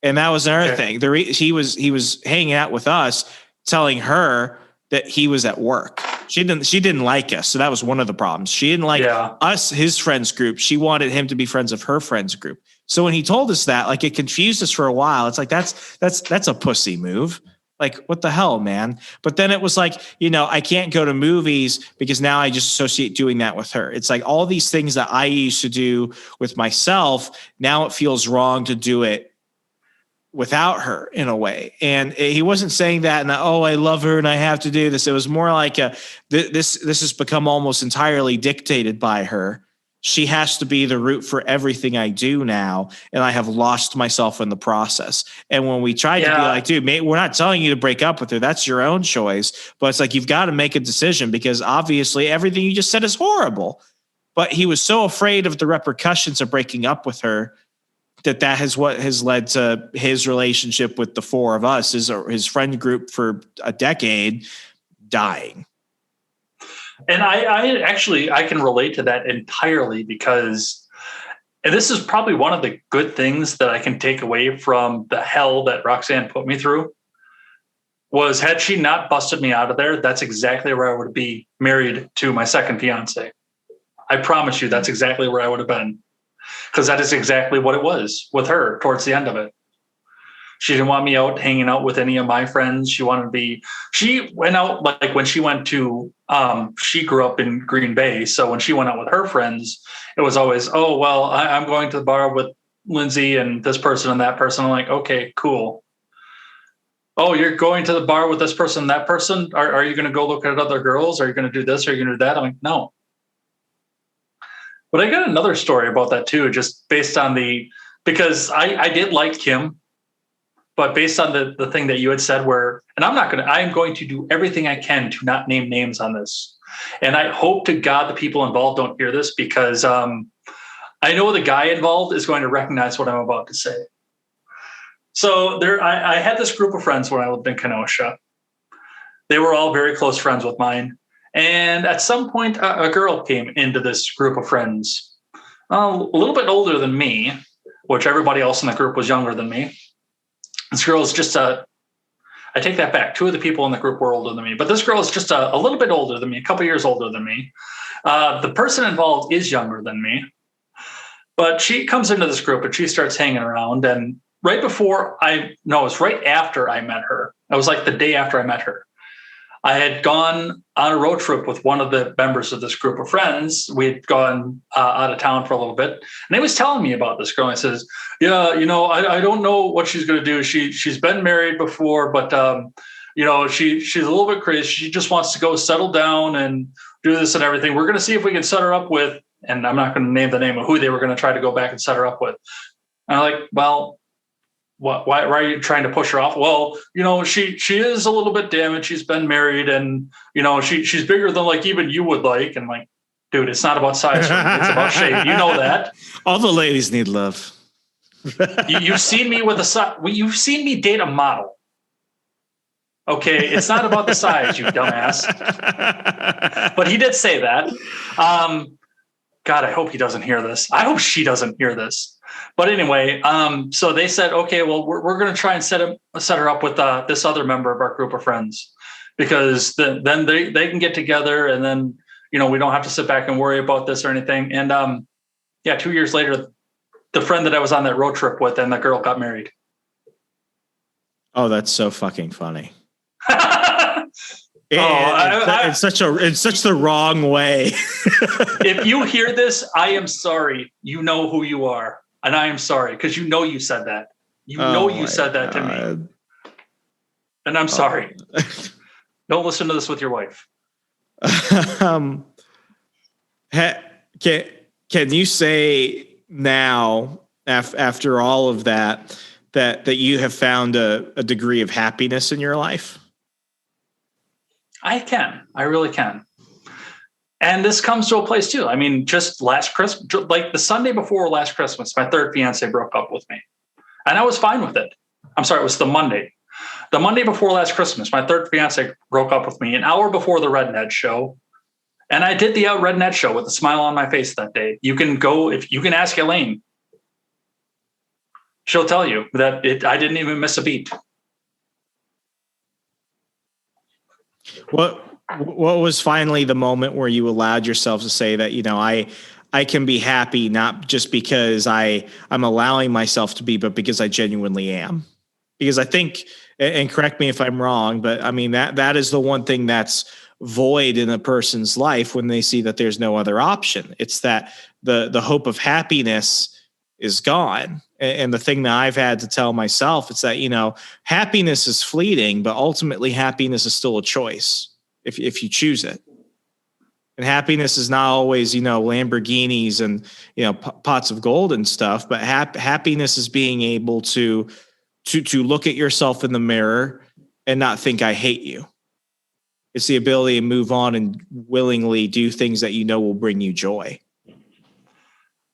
And that was another thing. He was hanging out with us, telling her that he was at work. She didn't like us, so that was one of the problems. She didn't like us, his friends group. She wanted him to be friends of her friends group. So when he told us that, it confused us for a while. It's like that's a pussy move. Like, what the hell, man? But then it was like, I can't go to movies because now I just associate doing that with her. It's like all these things that I used to do with myself, now it feels wrong to do it without her in a way. And he wasn't saying that and I love her and I have to do this. It was more like this has become almost entirely dictated by her. She has to be the root for everything I do now. And I have lost myself in the process. And when we tried to be like, dude, mate, we're not telling you to break up with her. That's your own choice. But it's like, you've got to make a decision because obviously everything you just said is horrible. But he was so afraid of the repercussions of breaking up with her that is what has led to his relationship with the four of us, his friend group for a decade, dying. And I can relate to that entirely because, and this is probably one of the good things that I can take away from the hell that Roxanne put me through, was had she not busted me out of there, that's exactly where I would be married to my second fiance. I promise you that's exactly where I would have been. Because that is exactly what it was with her towards the end of it. She didn't want me out hanging out with any of my friends. She went out like when she went to, she grew up in Green Bay. So when she went out with her friends, it was always, I'm going to the bar with Lindsay and this person and that person. I'm like, okay, cool. Oh, you're going to the bar with this person and that person? Are you going to go look at other girls? Are you going to do this? Are you going to do that? I'm like, no. But I got another story about that too, just based on because I did like Kim, but based on the thing that you had said and I am going to do everything I can to not name names on this. And I hope to God the people involved don't hear this because I know the guy involved is going to recognize what I'm about to say. So I had this group of friends when I lived in Kenosha. They were all very close friends with mine. And at some point, a girl came into this group of friends, a little bit older than me, which everybody else in the group was younger than me. This girl is just I take that back. Two of the people in the group were older than me, but this girl is just a little bit older than me, a couple years older than me. The person involved is younger than me. But she comes into this group and she starts hanging around. And it's right after I met her. It was like the day after I met her. I had gone on a road trip with one of the members of this group of friends. We had gone out of town for a little bit, and he was telling me about this girl. He says, "Yeah, I don't know what she's going to do. She's been married before, but she's a little bit crazy. She just wants to go settle down and do this and everything. We're going to see if we can set her up with." And I'm not going to name the name of who they were going to try to go back and set her up with. And I'm like, well, why are you trying to push her off? Well, she is a little bit damaged. She's been married, and she's bigger than like even you would like. And I'm like, dude, it's not about size. It's about shape. You know that. All the ladies need love. You've seen me you've seen me date a model. Okay, it's not about the size, you dumbass. But he did say that. God, I hope he doesn't hear this. I hope she doesn't hear this. But anyway, so they said, okay, well, we're going to try and set her up with this other member of our group of friends, because then they can get together, and then, we don't have to sit back and worry about this or anything. And 2 years later, the friend that I was on that road trip with and the girl got married. Oh, that's so fucking funny. It's such the wrong way. If you hear this, I am sorry. You know who you are. And I am sorry, because you said that. You said that to me. And I'm sorry. Don't listen to this with your wife. Can you say now, after all of that you have found a degree of happiness in your life? I can. I really can. And this comes to a place too. I mean, just last Christmas, like the Sunday before last Christmas, my third fiance broke up with me, and I was fine with it. I'm sorry, it was the Monday. The Monday before last Christmas, my third fiance broke up with me an hour before the Red Ned show. And I did the Red Ned show with a smile on my face that day. You can ask Elaine. She'll tell you that I didn't even miss a beat. What was finally the moment where you allowed yourself to say that, I can be happy, not just because I'm allowing myself to be, but because I genuinely am? Because I think, and correct me if I'm wrong, but I mean, that is the one thing that's void in a person's life when they see that there's no other option. It's that the hope of happiness is gone. And the thing that I've had to tell myself, it's that, happiness is fleeting, but ultimately happiness is still a choice if you choose it. And happiness is not always, Lamborghinis and, pots of gold and stuff, but happiness is being able to look at yourself in the mirror and not think I hate you. It's the ability to move on and willingly do things that will bring you joy.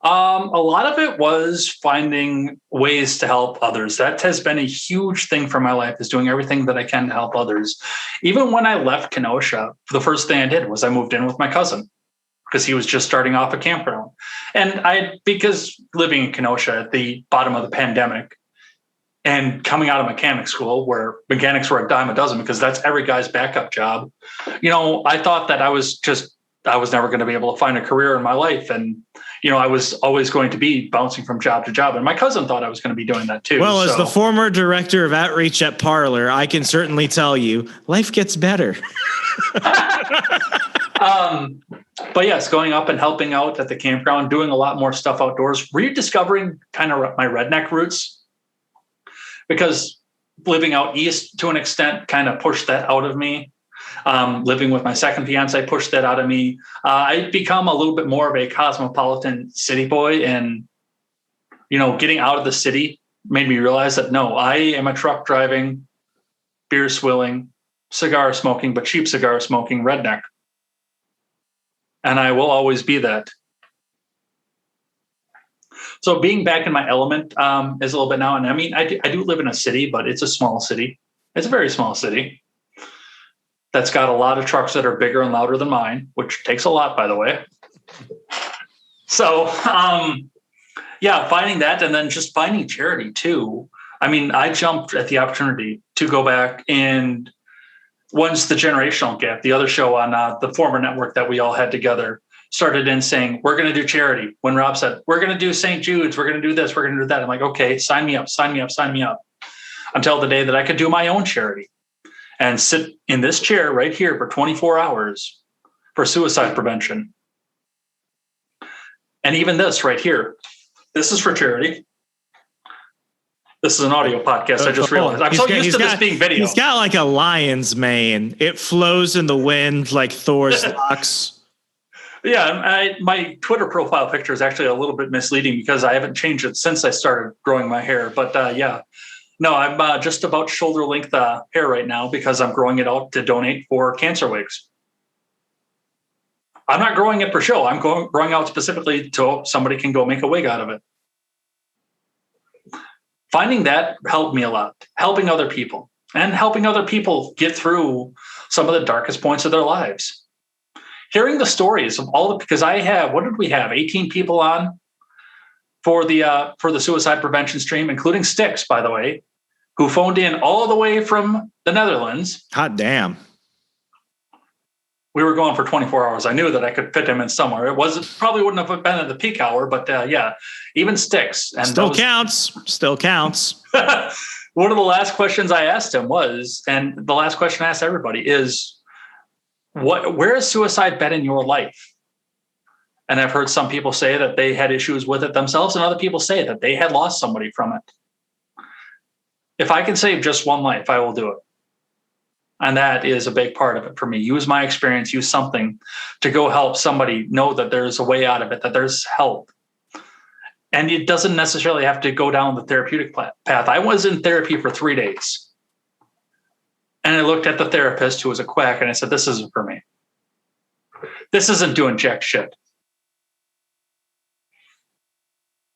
A lot of it was finding ways to help others. That has been a huge thing for my life, is doing everything that I can to help others. Even when I left Kenosha, the first thing I did was I moved in with my cousin, because he was just starting off a campground. And because living in Kenosha at the bottom of the pandemic and coming out of mechanic school, where mechanics were a dime a dozen, because that's every guy's backup job, I thought that I was never going to be able to find a career in my life. And, I was always going to be bouncing from job to job. And my cousin thought I was going to be doing that too. Well, as the former director of outreach at Parlor, I can certainly tell you life gets better. But yes, going up and helping out at the campground, doing a lot more stuff outdoors, rediscovering kind of my redneck roots, because living out east to an extent kind of pushed that out of me. Living with my second fiance pushed that out of me. I'd become a little bit more of a cosmopolitan city boy, and, getting out of the city made me realize that, no, I am a truck driving, beer swilling, cigar smoking, but cheap cigar smoking redneck. And I will always be that. So being back in my element is a little bit now. And I mean, I do live in a city, but it's a small city. It's a very small city that's got a lot of trucks that are bigger and louder than mine, which takes a lot, by the way. So, finding that, and then just finding charity too. I mean, I jumped at the opportunity to go back, and once the generational gap, the other show on the former network that we all had together, started in saying, we're going to do charity. When Rob said, we're going to do St. Jude's, we're going to do this, we're going to do that. I'm like, okay, sign me up. Until the day that I could do my own charity and sit in this chair right here for 24 hours for suicide prevention. And even this right here, this is for charity. This is an audio podcast. I just realized. I'm so used to this being video. He's got like a lion's mane. It flows in the wind like Thor's locks. Yeah, my Twitter profile picture is actually a little bit misleading because I haven't changed it since I started growing my hair. But no, I'm just about shoulder length hair right now because I'm growing it out to donate for cancer wigs. I'm not growing it for show. I'm growing out specifically so somebody can go make a wig out of it. Finding that helped me a lot, helping other people get through some of the darkest points of their lives. Hearing the stories of because I have, what did we have? 18 people on for the suicide prevention stream, including Styx, by the way, who phoned in all the way from the Netherlands. Hot damn. We were going for 24 hours. I knew that I could fit him in somewhere. Probably wouldn't have been at the peak hour, but even Styx. And Still counts. One of the last questions I asked him was, and the last question I asked everybody is, where is suicide been in your life? And I've heard some people say that they had issues with it themselves, and other people say that they had lost somebody from it. If I can save just one life, I will do it. And that is a big part of it for me. Use my experience, use something to go help somebody know that there's a way out of it, that there's help. And it doesn't necessarily have to go down the therapeutic path. I was in therapy for 3 days. And I looked at the therapist, who was a quack, and I said, this isn't for me. This isn't doing jack shit.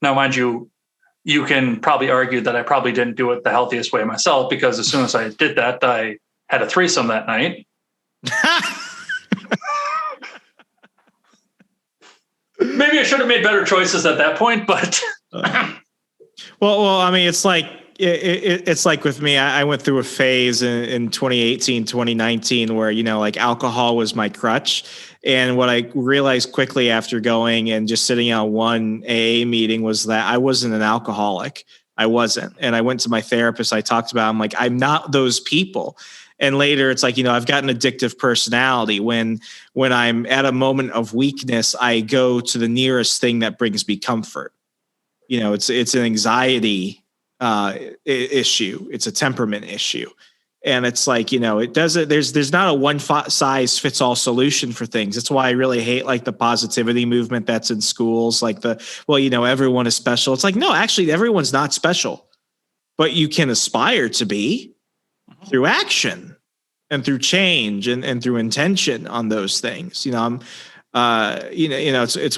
Now, mind you, you can probably argue that I probably didn't do it the healthiest way myself, because as soon as I did that, I had a threesome that night. Maybe I should have made better choices at that point, but well, I mean, it's like it's like with me. I went through a phase in 2018, 2019, where like alcohol was my crutch, and what I realized quickly after going and just sitting on one AA meeting was that I wasn't an alcoholic. I wasn't, and I went to my therapist. I talked about. I'm like, I'm not those people. And later it's like, I've got an addictive personality. When I'm at a moment of weakness, I go to the nearest thing that brings me comfort. It's an anxiety issue. It's a temperament issue. And it's like, it doesn't, there's not a one size fits all solution for things. That's why I really hate like the positivity movement that's in schools, like everyone is special. It's like, no, actually everyone's not special, but you can aspire to be through action and through change and through intention on those things. It's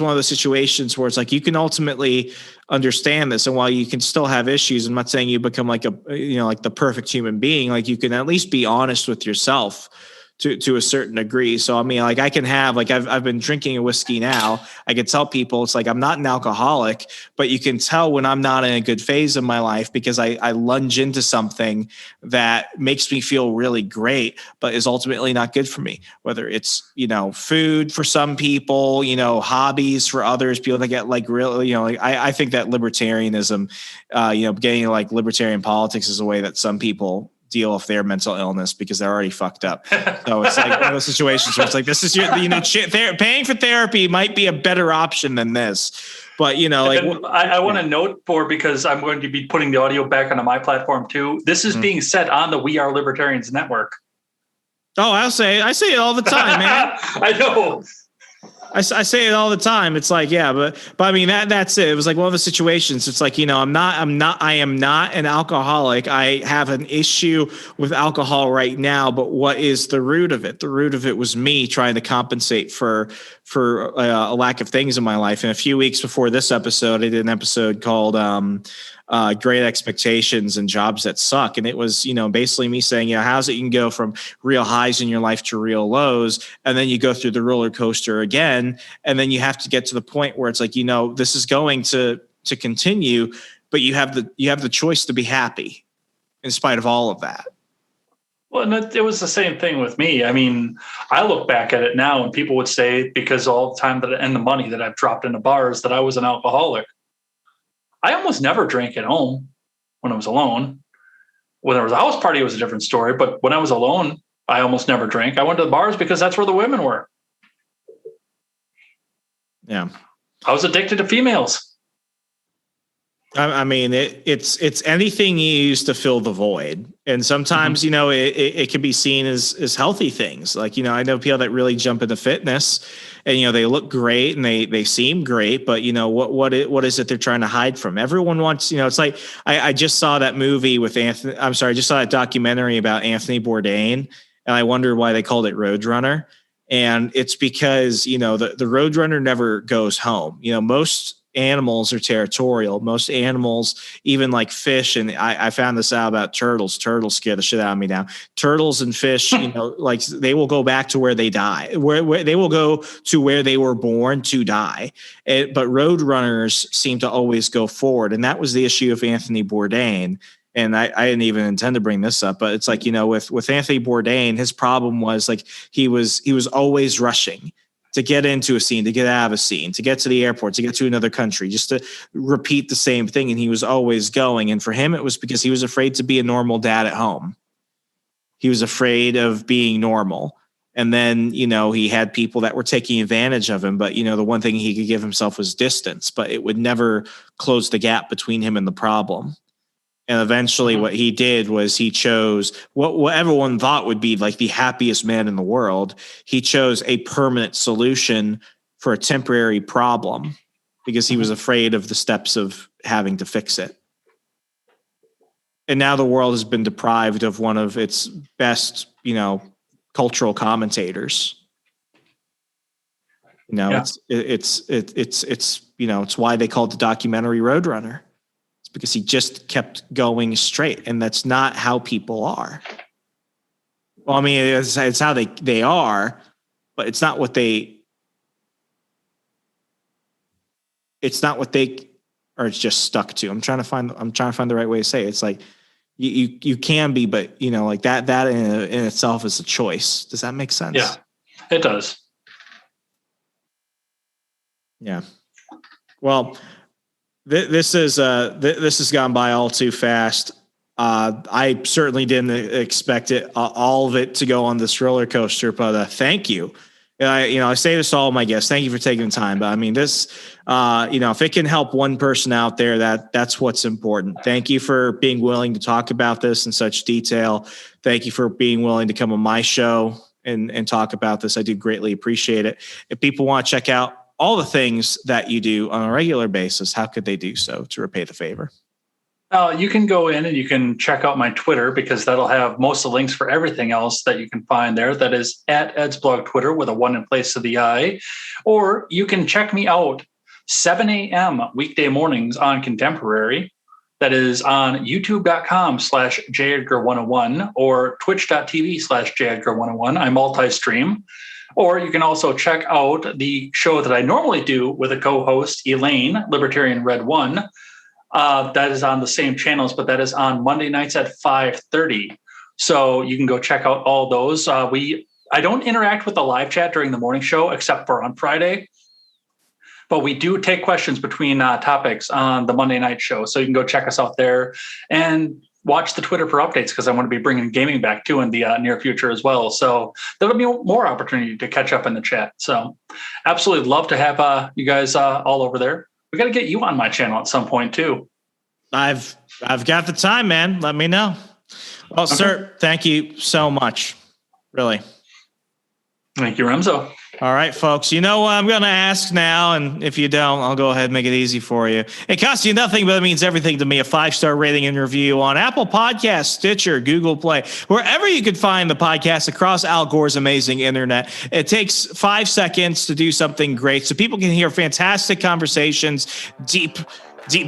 one of those situations where it's like, you can ultimately understand this. And while you can still have issues, I'm not saying you become like like the perfect human being, like you can at least be honest with yourself to a certain degree. So, I mean, like I can have, like I've been drinking a whiskey now. I can tell people it's like, I'm not an alcoholic, but you can tell when I'm not in a good phase of my life because I lunge into something that makes me feel really great, but is ultimately not good for me. Whether it's, food for some people, hobbies for others, people that get like really, I think that libertarianism, getting like libertarian politics is a way that some people deal with their mental illness because they're already fucked up. So it's like one of those situations where it's like, this is your, paying for therapy might be a better option than this. But, I want to note because I'm going to be putting the audio back onto my platform too. This is being said on the We Are Libertarians network. Oh, I say it all the time, man. I know. I say it all the time. It's like, yeah, but I mean, that's it. It was like one of the situations. It's like, I am not an alcoholic. I have an issue with alcohol right now, but what is the root of it? The root of it was me trying to compensate for a lack of things in my life. And a few weeks before this episode, I did an episode called, Great Expectations and Jobs That Suck. And it was, basically me saying, how's it you can go from real highs in your life to real lows. And then you go through the roller coaster again. And then you have to get to the point where it's like, this is going to continue, but you have the choice to be happy in spite of all of that. Well, and it was the same thing with me. I mean, I look back at it now and people would say, because all the time and the money that I've dropped into bars, that I was an alcoholic. I almost never drank at home when I was alone. When there was a house party, it was a different story. But when I was alone, I almost never drank. I went to the bars because that's where the women were. Yeah. I was addicted to females. I mean, it's anything you use to fill the void. And sometimes, you know, it can be seen as healthy things. Like, you know, I know people that really jump into fitness and, you know, they look great and they seem great, but you know, what is it they're trying to hide from? Everyone wants, you know, it's like, I just saw that movie with I just saw that documentary about Anthony Bourdain, and I wondered why they called it Roadrunner. And it's because, you know, the Roadrunner never goes home. You know, most animals are territorial. Most animals, even like fish, and I found this out about turtles. Turtles scare the shit out of me now. Turtles and fish, you know, like they will go back to where they die, where they will go to where they were born to die. But roadrunners seem to always go forward, and that was the issue of Anthony Bourdain. And I didn't even intend to bring this up, but it's like, you know, with Anthony Bourdain, his problem was like he was always rushing to get into a scene, to get out of a scene, to get to the airport, to get to another country, just to repeat the same thing. And he was always going. And for him, it was because he was afraid to be a normal dad at home. He was afraid of being normal. And then, you know, he had people that were taking advantage of him. But, you know, the one thing he could give himself was distance, but it would never close the gap between him and the problem. And eventually what he did was he chose what everyone thought would be like the happiest man in the world. He chose a permanent solution for a temporary problem because he was afraid of the steps of having to fix it. And now the world has been deprived of one of its best, you know, cultural commentators. You know, yeah. it's you know, it's why they called the documentary Roadrunner. Because he just kept going straight, and that's not how people are. Well, I mean, it's how they are, but it's not what they are just stuck to. I'm trying to find the right way to say it. It's like you can be, but you know, like that in itself is a choice. Does that make sense? Yeah, it does. Yeah. Well, this has gone by all too fast. I certainly didn't expect it, all of it, to go on this roller coaster. But thank you. I say this to all my guests. Thank you for taking the time. But I mean, this, if it can help one person out there, that's what's important. Thank you for being willing to talk about this in such detail. Thank you for being willing to come on my show and talk about this. I do greatly appreciate it. If people want to check out all the things that you do on a regular basis, how could they do so to repay the favor? You can go in and you can check out my Twitter, because that'll have most of the links for everything else that you can find there. That is at Ed's Blog Twitter with a 1 in place of the I. Or you can check me out 7 a.m. weekday mornings on Contemporary. That is on youtube.com/JEdgar101 or twitch.tv/JEdgar101. I multi-stream. Or you can also check out the show that I normally do with a co-host, Elaine, Libertarian Red 1. That is on the same channels, but that is on Monday nights at 5:30. So you can go check out all those. I don't interact with the live chat during the morning show, except for on Friday. But we do take questions between topics on the Monday night show. So you can go check us out there and watch the Twitter for updates, because I want to be bringing gaming back too in the near future as well. So there'll be more opportunity to catch up in the chat. So absolutely love to have you guys all over there. We got to get you on my channel at some point too. I've got the time, man. Let me know. Well, okay. Sir, thank you so much. Really. Thank you, Remso. All right, folks. You know what I'm going to ask now, and if you don't, I'll go ahead and make it easy for you. It costs you nothing, but it means everything to me. A 5-star rating and review on Apple Podcasts, Stitcher, Google Play, wherever you could find the podcast across Al Gore's amazing internet. It takes 5 seconds to do something great so people can hear fantastic conversations, deep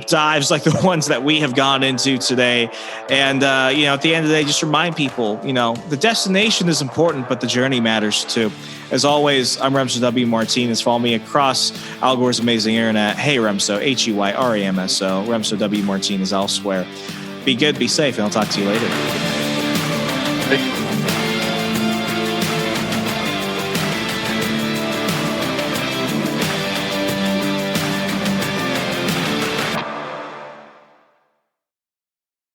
dives like the ones that we have gone into today. And, at the end of the day, just remind people, the destination is important, but the journey matters too. As always, I'm Remso W. Martinez. Follow me across Al Gore's amazing internet. Hey, Remso, HEYRAMSO, Remso W. Martinez elsewhere. Be good, be safe, and I'll talk to you later.